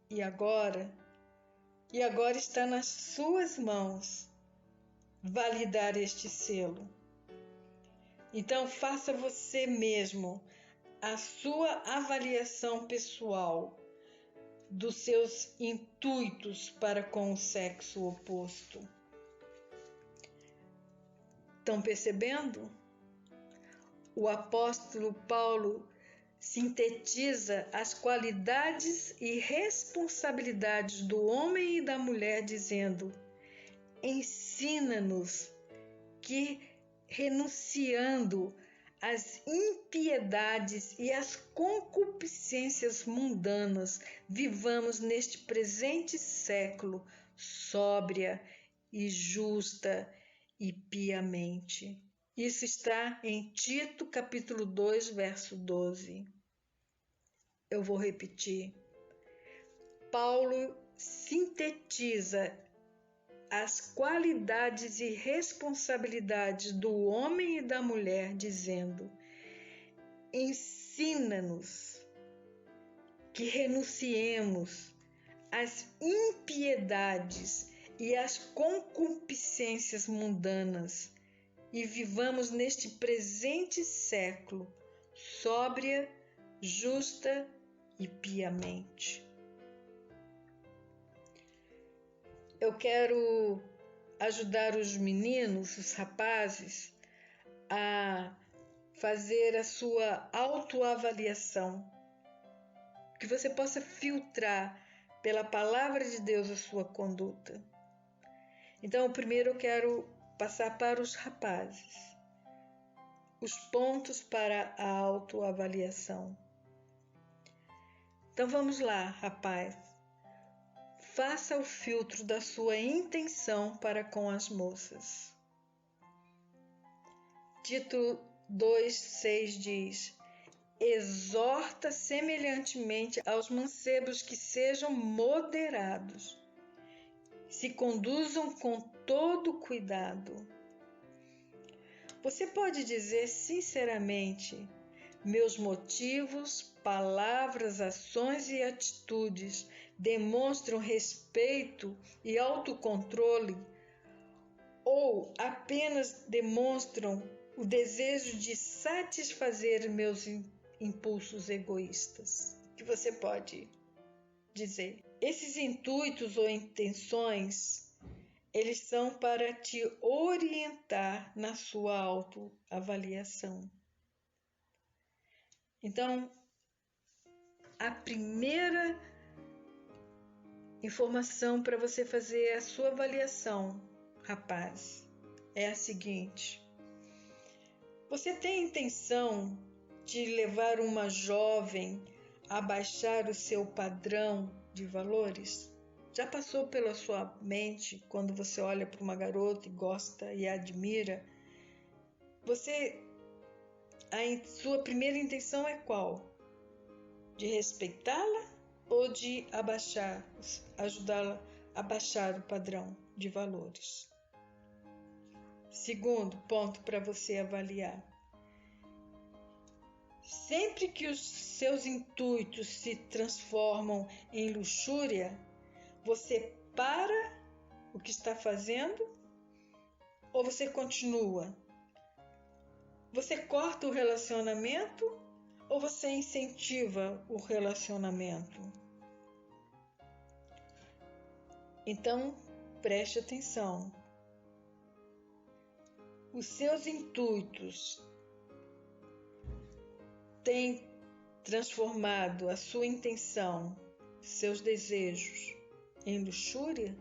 E agora está nas suas mãos validar este selo. Então faça você mesmo a sua avaliação pessoal dos seus intuitos para com o sexo oposto. Estão percebendo? O apóstolo Paulo sintetiza as qualidades e responsabilidades do homem e da mulher dizendo: ensina-nos que, renunciando às impiedades e às concupiscências mundanas, vivamos neste presente século sóbria e justa e piamente. Isso está em Tito, capítulo 2, verso 12. Eu vou repetir. Paulo sintetiza as qualidades e responsabilidades do homem e da mulher, dizendo: ensina-nos que renunciemos às impiedades e às concupiscências mundanas e vivamos neste presente século sóbria, justa e piamente. Eu quero ajudar os meninos, os rapazes, a fazer a sua autoavaliação, que você possa filtrar pela palavra de Deus a sua conduta. Então, primeiro eu quero passar para os rapazes os pontos para a autoavaliação. Então vamos lá, rapaz. Faça o filtro da sua intenção para com as moças. Tito 2,6 diz: exorta semelhantemente aos mancebos que sejam moderados, se conduzam com todo cuidado. Você pode dizer sinceramente: meus motivos, palavras, ações e atitudes demonstram respeito e autocontrole, ou apenas demonstram o desejo de satisfazer meus impulsos egoístas? O que você pode dizer? Esses intuitos ou intenções, eles são para te orientar na sua autoavaliação. Então, a primeira informação para você fazer a sua avaliação, rapaz, é a seguinte: você tem intenção de levar uma jovem a baixar o seu padrão de valores? Já passou pela sua mente quando você olha para uma garota e gosta e admira? Sua primeira intenção é qual? De respeitá-la ou de ajudá-la a baixar o padrão de valores? Segundo ponto para você avaliar: sempre que os seus intuitos se transformam em luxúria, você para o que está fazendo ou você continua? Você corta o relacionamento ou você incentiva o relacionamento? Então, preste atenção. Os seus intuitos têm transformado a sua intenção, seus desejos, em luxúria?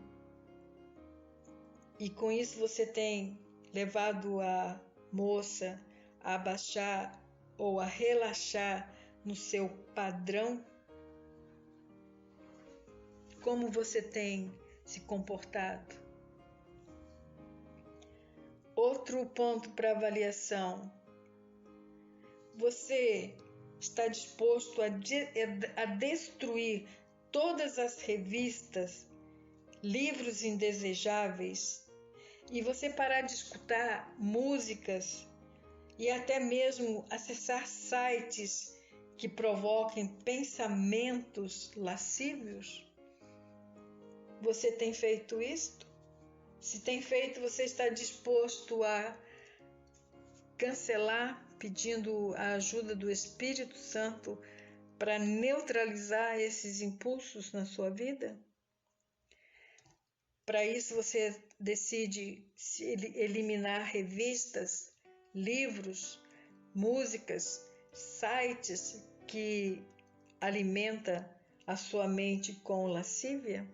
E com isso você tem levado a moça a baixar ou a relaxar no seu padrão? Como você tem se comportado? Outro ponto para avaliação: você está disposto a destruir todas as revistas, livros indesejáveis, e você parar de escutar músicas e até mesmo acessar sites que provoquem pensamentos lascívios? Você tem feito isto? Se tem feito, você está disposto a cancelar, pedindo a ajuda do Espírito Santo para neutralizar esses impulsos na sua vida? Para isso, você decide eliminar revistas, livros, músicas, sites que alimentam a sua mente com lascívia?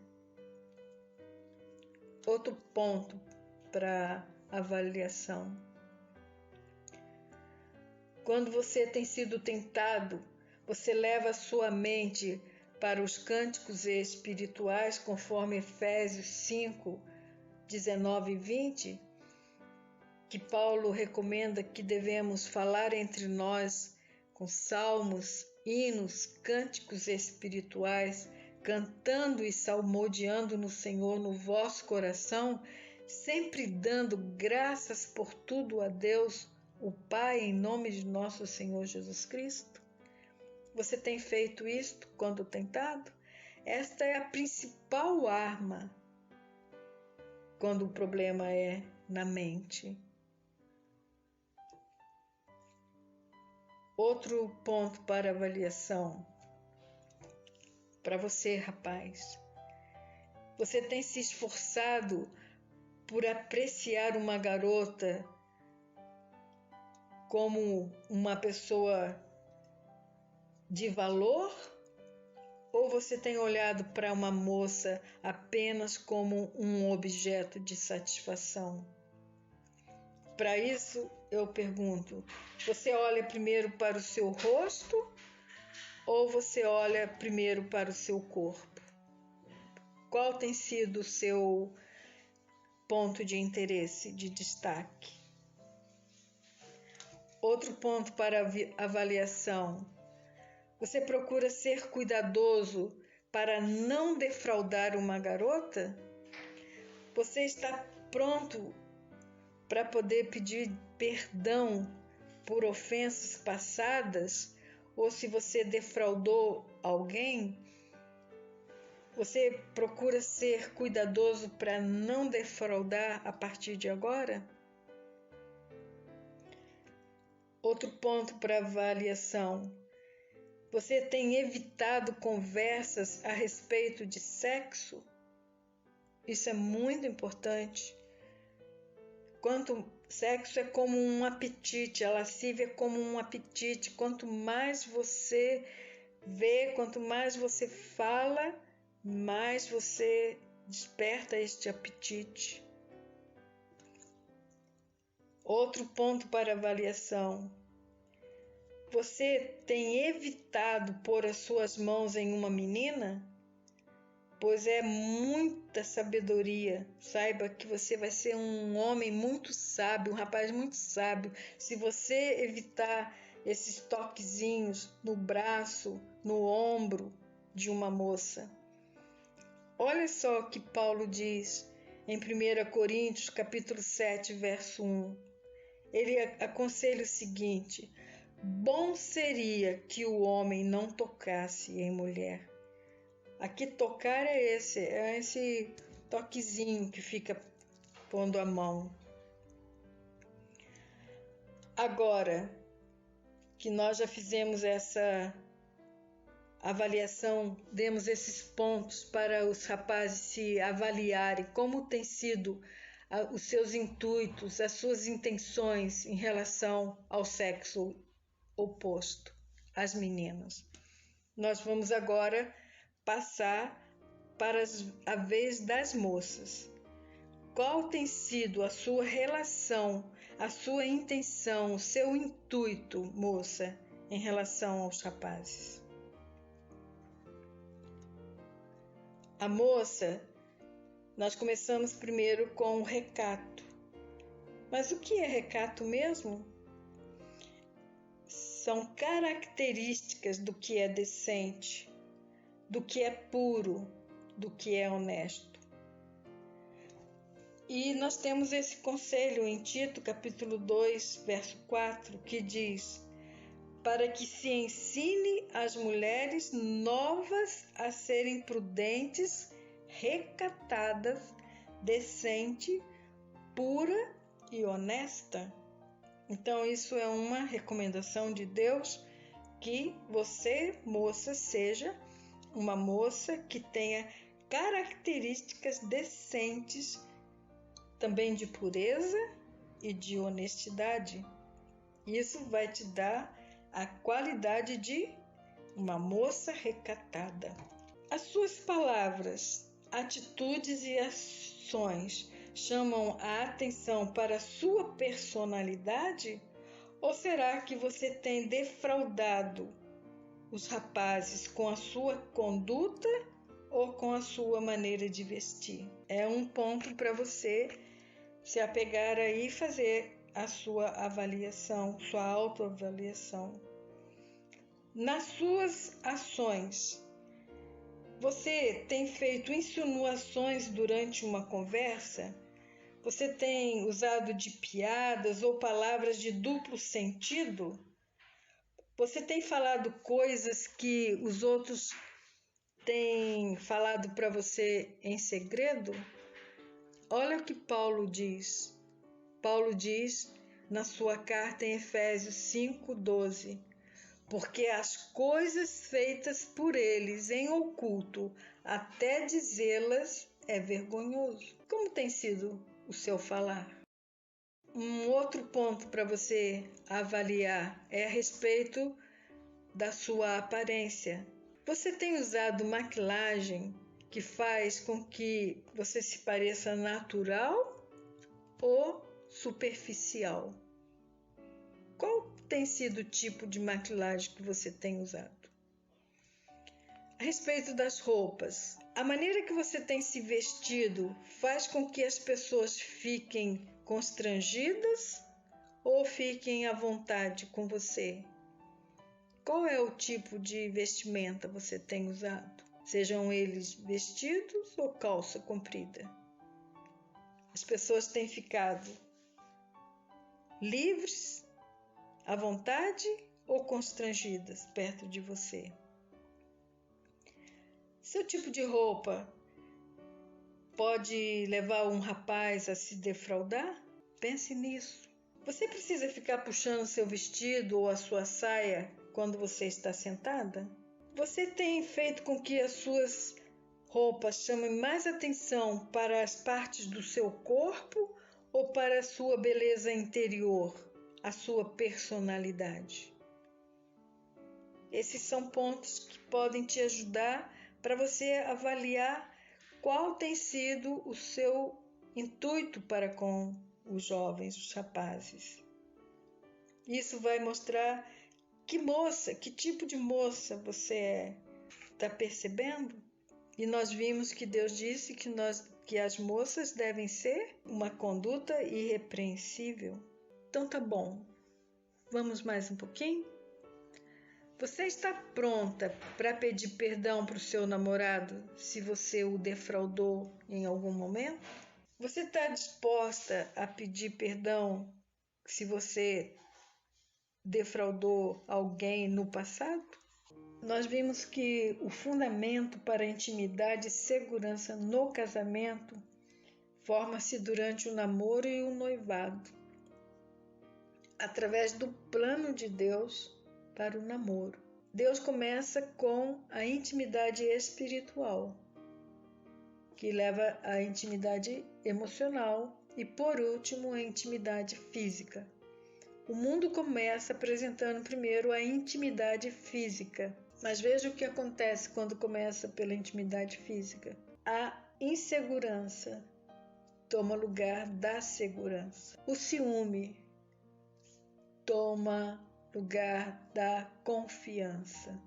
Outro ponto para avaliação: quando você tem sido tentado, você leva a sua mente para os cânticos espirituais, conforme Efésios 5, 19 e 20, que Paulo recomenda que devemos falar entre nós com salmos, hinos, cânticos espirituais, cantando e salmodiando no Senhor no vosso coração, sempre dando graças por tudo a Deus, o Pai, em nome de nosso Senhor Jesus Cristo? Você tem feito isto quando tentado? Esta é a principal arma quando o problema é na mente. Outro ponto para avaliação para você, rapaz: você tem se esforçado por apreciar uma garota como uma pessoa de valor? Ou você tem olhado para uma moça apenas como um objeto de satisfação? Para isso, eu pergunto: você olha primeiro para o seu rosto ou você olha primeiro para o seu corpo? Qual tem sido o seu ponto de interesse, de destaque? Outro ponto para avaliação: você procura ser cuidadoso para não defraudar uma garota? Você está pronto para poder pedir perdão por ofensas passadas? Ou se você defraudou alguém, você procura ser cuidadoso para não defraudar a partir de agora? Outro ponto para avaliação: você tem evitado conversas a respeito de sexo? Isso é muito importante. Sexo é como um apetite, a lascívia é como um apetite. Quanto mais você vê, quanto mais você fala, mais você desperta este apetite. Outro ponto para avaliação. Você tem evitado pôr as suas mãos em uma menina? Pois é muita sabedoria. Saiba que você vai ser um homem muito sábio, um rapaz muito sábio, se você evitar esses toquezinhos no braço, no ombro de uma moça. Olha só o que Paulo diz em 1 Coríntios, capítulo 7, verso 1. Ele aconselha o seguinte: bom seria que o homem não tocasse em mulher. Aqui tocar é esse toquezinho que fica pondo a mão. Agora que nós já fizemos essa avaliação, demos esses pontos para os rapazes se avaliarem como tem sido os seus intuitos, as suas intenções em relação ao sexo oposto, as meninas. Nós vamos agora passar para a vez das moças. Qual tem sido a sua relação, a sua intenção, o seu intuito, moça, em relação aos rapazes? A moça, nós começamos primeiro com o recato. Mas o que é recato mesmo? São características do que é decente, do que é puro, do que é honesto. E nós temos esse conselho em Tito, capítulo 2, verso 4, que diz: para que se ensine as mulheres novas a serem prudentes, recatadas, decente, pura e honesta. Então isso é uma recomendação de Deus, que você, moça, seja uma moça que tenha características decentes, também de pureza e de honestidade. Isso vai te dar a qualidade de uma moça recatada. As suas palavras, atitudes e ações chamam a atenção para a sua personalidade? Ou será que você tem defraudado os rapazes com a sua conduta ou com a sua maneira de vestir? É um ponto para você se apegar aí e fazer a sua avaliação, sua autoavaliação. Nas suas ações, você tem feito insinuações durante uma conversa? Você tem usado de piadas ou palavras de duplo sentido? Você tem falado coisas que os outros têm falado para você em segredo? Olha o que Paulo diz. Paulo diz na sua carta em Efésios 5:12: porque as coisas feitas por eles em oculto, até dizê-las é vergonhoso. Como tem sido o seu falar? Um outro ponto para você avaliar é a respeito da sua aparência. Você tem usado maquilagem que faz com que você se pareça natural ou superficial? Qual tem sido o tipo de maquilagem que você tem usado? A respeito das roupas, a maneira que você tem se vestido faz com que as pessoas fiquem constrangidas ou fiquem à vontade com você? Qual é o tipo de vestimenta você tem usado? Sejam eles vestidos ou calça comprida? As pessoas têm ficado livres, à vontade ou constrangidas perto de você? Seu tipo de roupa pode levar um rapaz a se defraudar? Pense nisso. Você precisa ficar puxando seu vestido ou a sua saia quando você está sentada? Você tem feito com que as suas roupas chamem mais atenção para as partes do seu corpo ou para a sua beleza interior, a sua personalidade? Esses são pontos que podem te ajudar para você avaliar qual tem sido o seu intuito para com os jovens, os rapazes. Isso vai mostrar que tipo de moça você é. Está percebendo? E nós vimos que Deus disse que as moças devem ser uma conduta irrepreensível. Então tá bom. Vamos mais um pouquinho? Você está pronta para pedir perdão para o seu namorado se você o defraudou em algum momento? Você está disposta a pedir perdão se você defraudou alguém no passado? Nós vimos que o fundamento para a intimidade e segurança no casamento forma-se durante o namoro e o noivado, através do plano de Deus para o namoro. Deus começa com a intimidade espiritual, que leva à intimidade emocional e, por último, a intimidade física. O mundo começa apresentando primeiro a intimidade física, mas veja o que acontece quando começa pela intimidade física. A insegurança toma lugar da segurança. O ciúme toma lugar da confiança.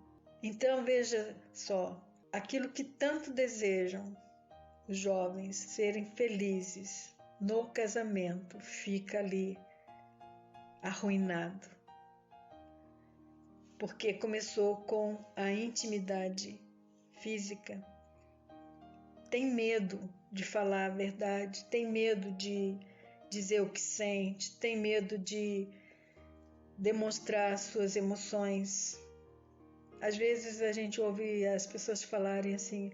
Então veja só, aquilo que tanto desejam os jovens serem felizes no casamento fica ali arruinado, porque começou com a intimidade física. Tem medo de falar a verdade, tem medo de dizer o que sente, tem medo de demonstrar suas emoções. Às vezes a gente ouve as pessoas falarem assim: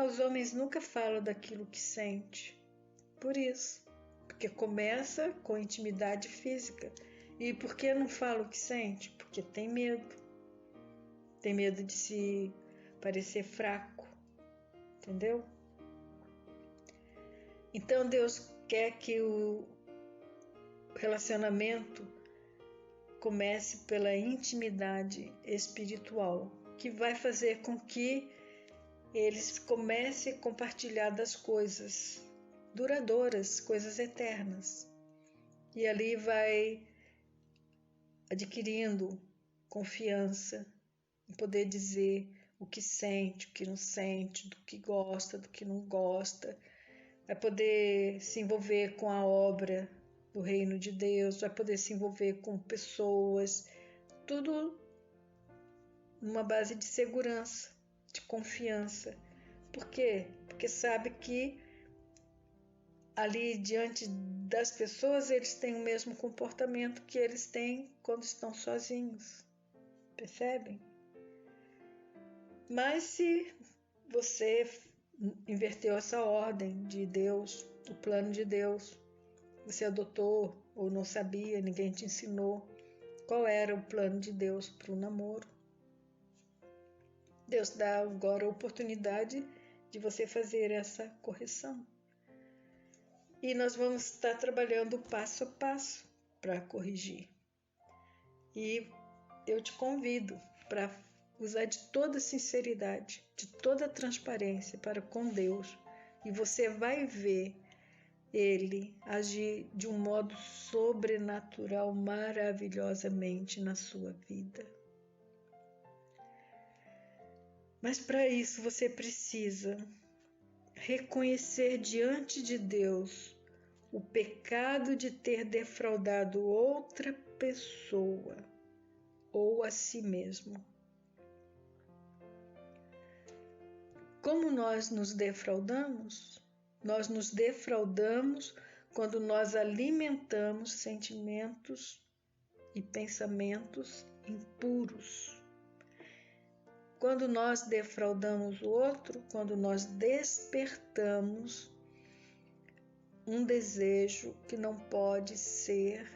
os homens nunca falam daquilo que sente. Por isso, porque começa com intimidade física. E por que não fala o que sente? Porque tem medo. Tem medo de se parecer fraco. Entendeu? Então Deus quer que o relacionamento comece pela intimidade espiritual, que vai fazer com que eles comecem a compartilhar das coisas duradouras, coisas eternas. E ali vai adquirindo confiança em poder dizer o que sente, o que não sente, do que gosta, do que não gosta. Vai poder se envolver com a obra do reino de Deus, vai poder se envolver com pessoas, tudo numa base de segurança, de confiança. Por quê? Porque sabe que ali diante das pessoas eles têm o mesmo comportamento que eles têm quando estão sozinhos. Percebem? Mas se você inverteu essa ordem de Deus, o plano de Deus, você adotou ou não sabia, ninguém te ensinou qual era o plano de Deus para o namoro, Deus dá agora a oportunidade de você fazer essa correção. E nós vamos estar trabalhando passo a passo para corrigir. E eu te convido para usar de toda sinceridade, de toda transparência para com Deus, e você vai ver Ele agir de um modo sobrenatural, maravilhosamente na sua vida. Mas para isso você precisa reconhecer diante de Deus o pecado de ter defraudado outra pessoa ou a si mesmo. Como nós nos defraudamos? Nós nos defraudamos quando nós alimentamos sentimentos e pensamentos impuros. Quando nós defraudamos o outro, quando nós despertamos um desejo que não pode ser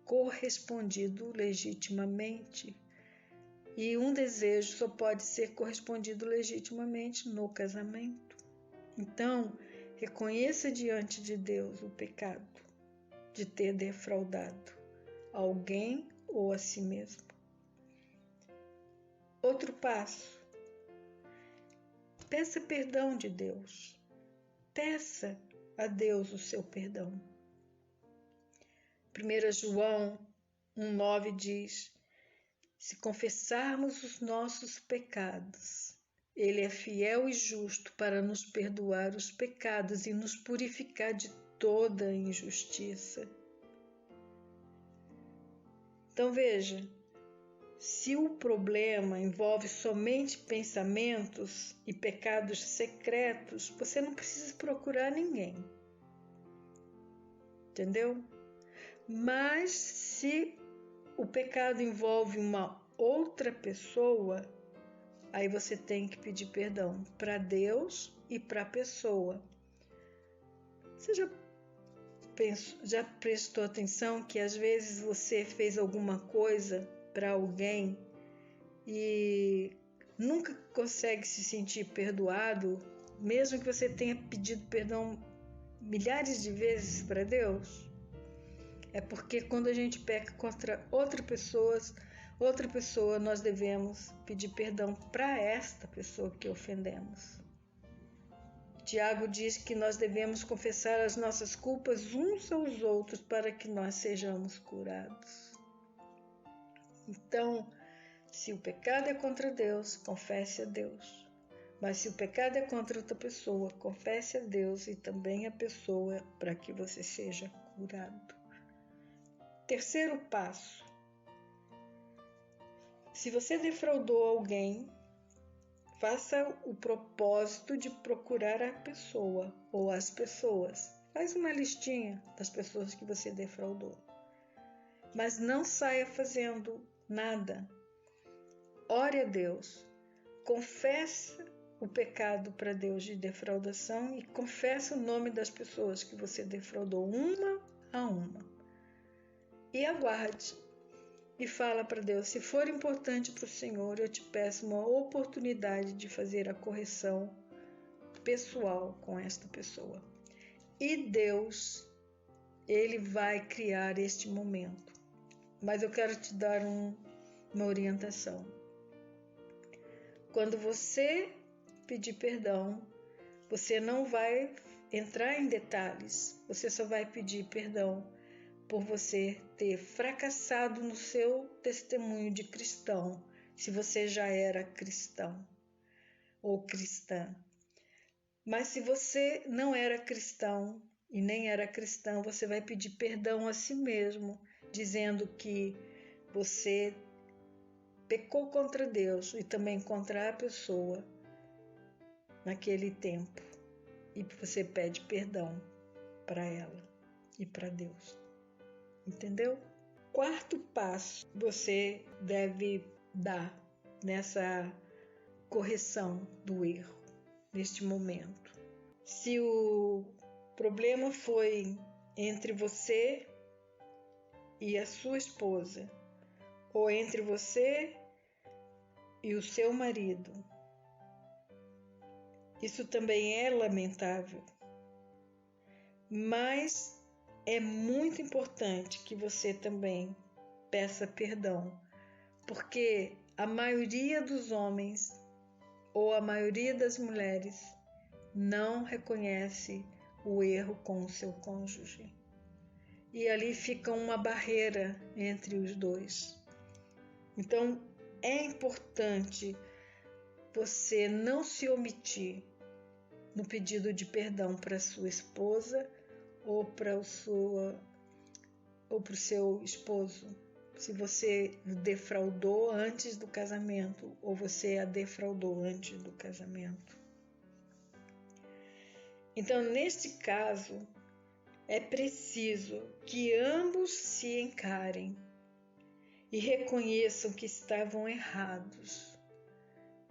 correspondido legitimamente. E um desejo só pode ser correspondido legitimamente no casamento. Então, reconheça diante de Deus o pecado de ter defraudado alguém ou a si mesmo. Outro passo. peça perdão de Deus. Peça a Deus o seu perdão. 1 João 1,9 diz: se confessarmos os nossos pecados, Ele é fiel e justo para nos perdoar os pecados e nos purificar de toda injustiça. Então veja, se o problema envolve somente pensamentos e pecados secretos, você não precisa procurar ninguém. Entendeu? Mas se o pecado envolve uma outra pessoa, aí você tem que pedir perdão para Deus e para a pessoa. Você já prestou atenção que às vezes você fez alguma coisa para alguém e nunca consegue se sentir perdoado, mesmo que você tenha pedido perdão milhares de vezes para Deus? É porque quando a gente peca contra outra pessoa, nós devemos pedir perdão para esta pessoa que ofendemos. Tiago diz que nós devemos confessar as nossas culpas uns aos outros para que nós sejamos curados. Então, se o pecado é contra Deus, confesse a Deus. Mas se o pecado é contra outra pessoa, confesse a Deus e também a pessoa para que você seja curado. Terceiro passo. Se você defraudou alguém, faça o propósito de procurar a pessoa ou as pessoas. Faz uma listinha das pessoas que você defraudou. Mas não saia fazendo nada. Ore a Deus. Confesse o pecado para Deus de defraudação e confesse o nome das pessoas que você defraudou, uma a uma. E aguarde. E fala para Deus: se for importante para o Senhor, eu te peço uma oportunidade de fazer a correção pessoal com esta pessoa. E Deus, Ele vai criar este momento. Mas eu quero te dar uma orientação. Quando você pedir perdão, você não vai entrar em detalhes, você só vai pedir perdão por você ter fracassado no seu testemunho de cristão, se você já era cristão ou cristã. Mas se você não era cristão e nem era cristão, você vai pedir perdão a si mesmo, dizendo que você pecou contra Deus e também contra a pessoa naquele tempo. E você pede perdão para ela e para Deus. Entendeu? Quarto passo você deve dar nessa correção do erro, neste momento. Se o problema foi entre você e a sua esposa, ou entre você e o seu marido, isso também é lamentável. Mas é muito importante que você também peça perdão, porque a maioria dos homens ou a maioria das mulheres não reconhece o erro com o seu cônjuge. E ali fica uma barreira entre os dois. Então, é importante você não se omitir no pedido de perdão para sua esposa ou para o seu esposo. Se você defraudou antes do casamento ou você a defraudou antes do casamento. Então, neste caso, é preciso que ambos se encarem e reconheçam que estavam errados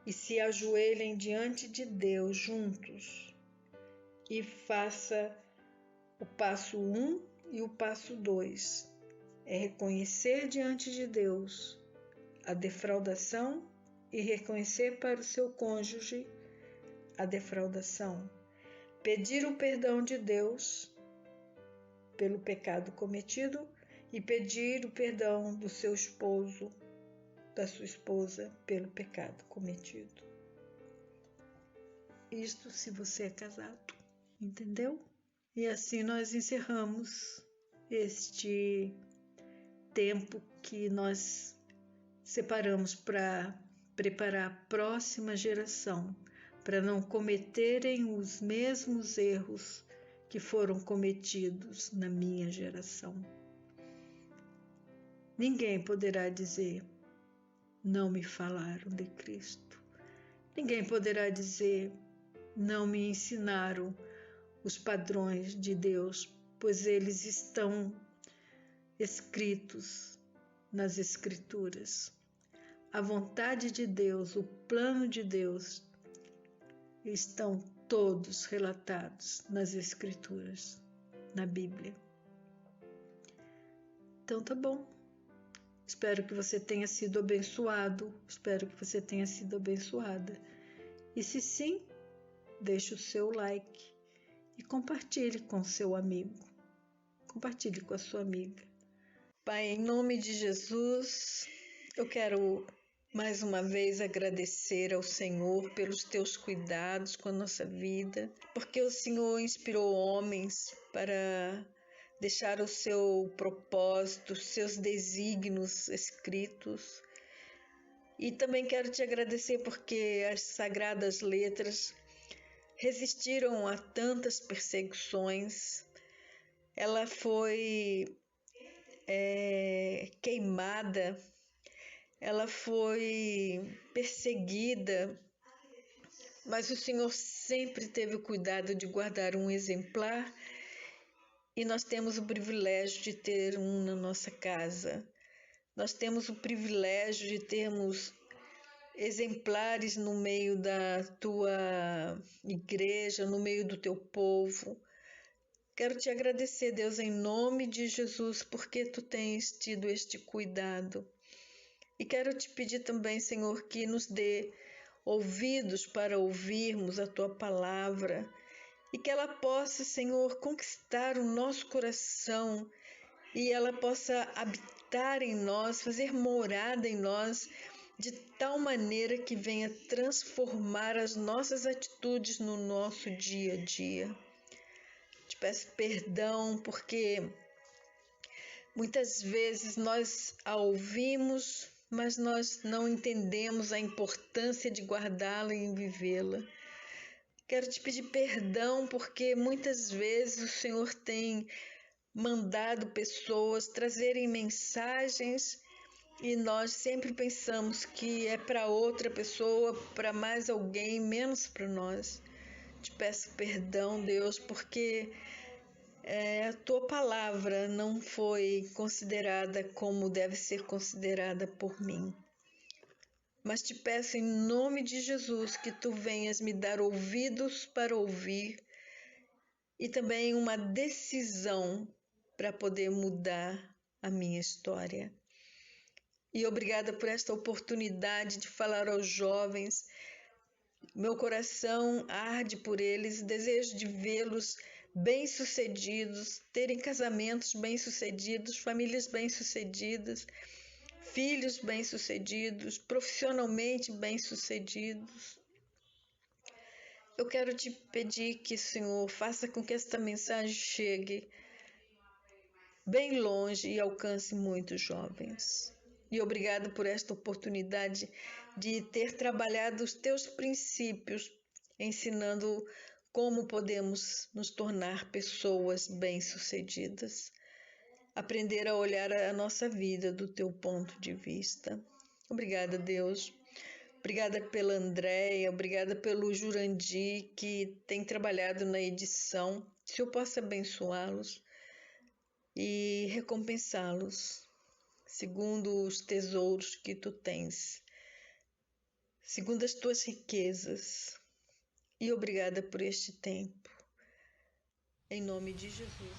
e se ajoelhem diante de Deus juntos e faça o passo 1 e o passo 2. É reconhecer diante de Deus a defraudação e reconhecer para o seu cônjuge a defraudação. Pedir o perdão de Deus pelo pecado cometido e pedir o perdão do seu esposo, da sua esposa, pelo pecado cometido. Isto se você é casado, entendeu? E assim nós encerramos este tempo que nós separamos para preparar a próxima geração, para não cometerem os mesmos erros que foram cometidos na minha geração. Ninguém poderá dizer, não me falaram de Cristo. Ninguém poderá dizer, não me ensinaram os padrões de Deus, pois eles estão escritos nas Escrituras. A vontade de Deus, o plano de Deus, estão todos relatados nas Escrituras, na Bíblia. Então tá bom. Espero que você tenha sido abençoado, espero que você tenha sido abençoada. E se sim, deixe o seu like e compartilhe com seu amigo. Compartilhe com a sua amiga. Pai, em nome de Jesus, eu quero mais uma vez agradecer ao Senhor pelos teus cuidados com a nossa vida, porque o Senhor inspirou homens para deixar o seu propósito, os seus desígnios escritos. E também quero te agradecer porque as sagradas letras resistiram a tantas perseguições. Ela foi queimada, ela foi perseguida, mas o Senhor sempre teve o cuidado de guardar um exemplar e nós temos o privilégio de ter um na nossa casa. Nós temos o privilégio de termos exemplares no meio da tua igreja, no meio do teu povo. Quero te agradecer, Deus, em nome de Jesus, porque tu tens tido este cuidado. E quero te pedir também, Senhor, que nos dê ouvidos para ouvirmos a tua palavra e que ela possa, Senhor, conquistar o nosso coração e ela possa habitar em nós, fazer morada em nós, de tal maneira que venha transformar as nossas atitudes no nosso dia a dia. Te peço perdão porque muitas vezes nós a ouvimos, mas nós não entendemos a importância de guardá-la e vivê-la. Quero te pedir perdão porque muitas vezes o Senhor tem mandado pessoas trazerem mensagens e nós sempre pensamos que é para outra pessoa, para mais alguém, menos para nós. Te peço perdão, Deus, porque a tua palavra não foi considerada como deve ser considerada por mim. Mas te peço em nome de Jesus que tu venhas me dar ouvidos para ouvir e também uma decisão para poder mudar a minha história. E obrigada por esta oportunidade de falar aos jovens. Meu coração arde por eles, desejo de vê-los bem-sucedidos, terem casamentos bem-sucedidos, famílias bem-sucedidas, filhos bem-sucedidos, profissionalmente bem-sucedidos. Eu quero te pedir que, Senhor, faça com que esta mensagem chegue bem longe e alcance muitos jovens. E obrigada por esta oportunidade de ter trabalhado os teus princípios, ensinando como podemos nos tornar pessoas bem-sucedidas. Aprender a olhar a nossa vida do teu ponto de vista. Obrigada, Deus. Obrigada pela Andréia, obrigada pelo Jurandir, que tem trabalhado na edição. Se eu possa abençoá-los e recompensá-los segundo os tesouros que tu tens, segundo as tuas riquezas. E obrigada por este tempo. Em nome de Jesus.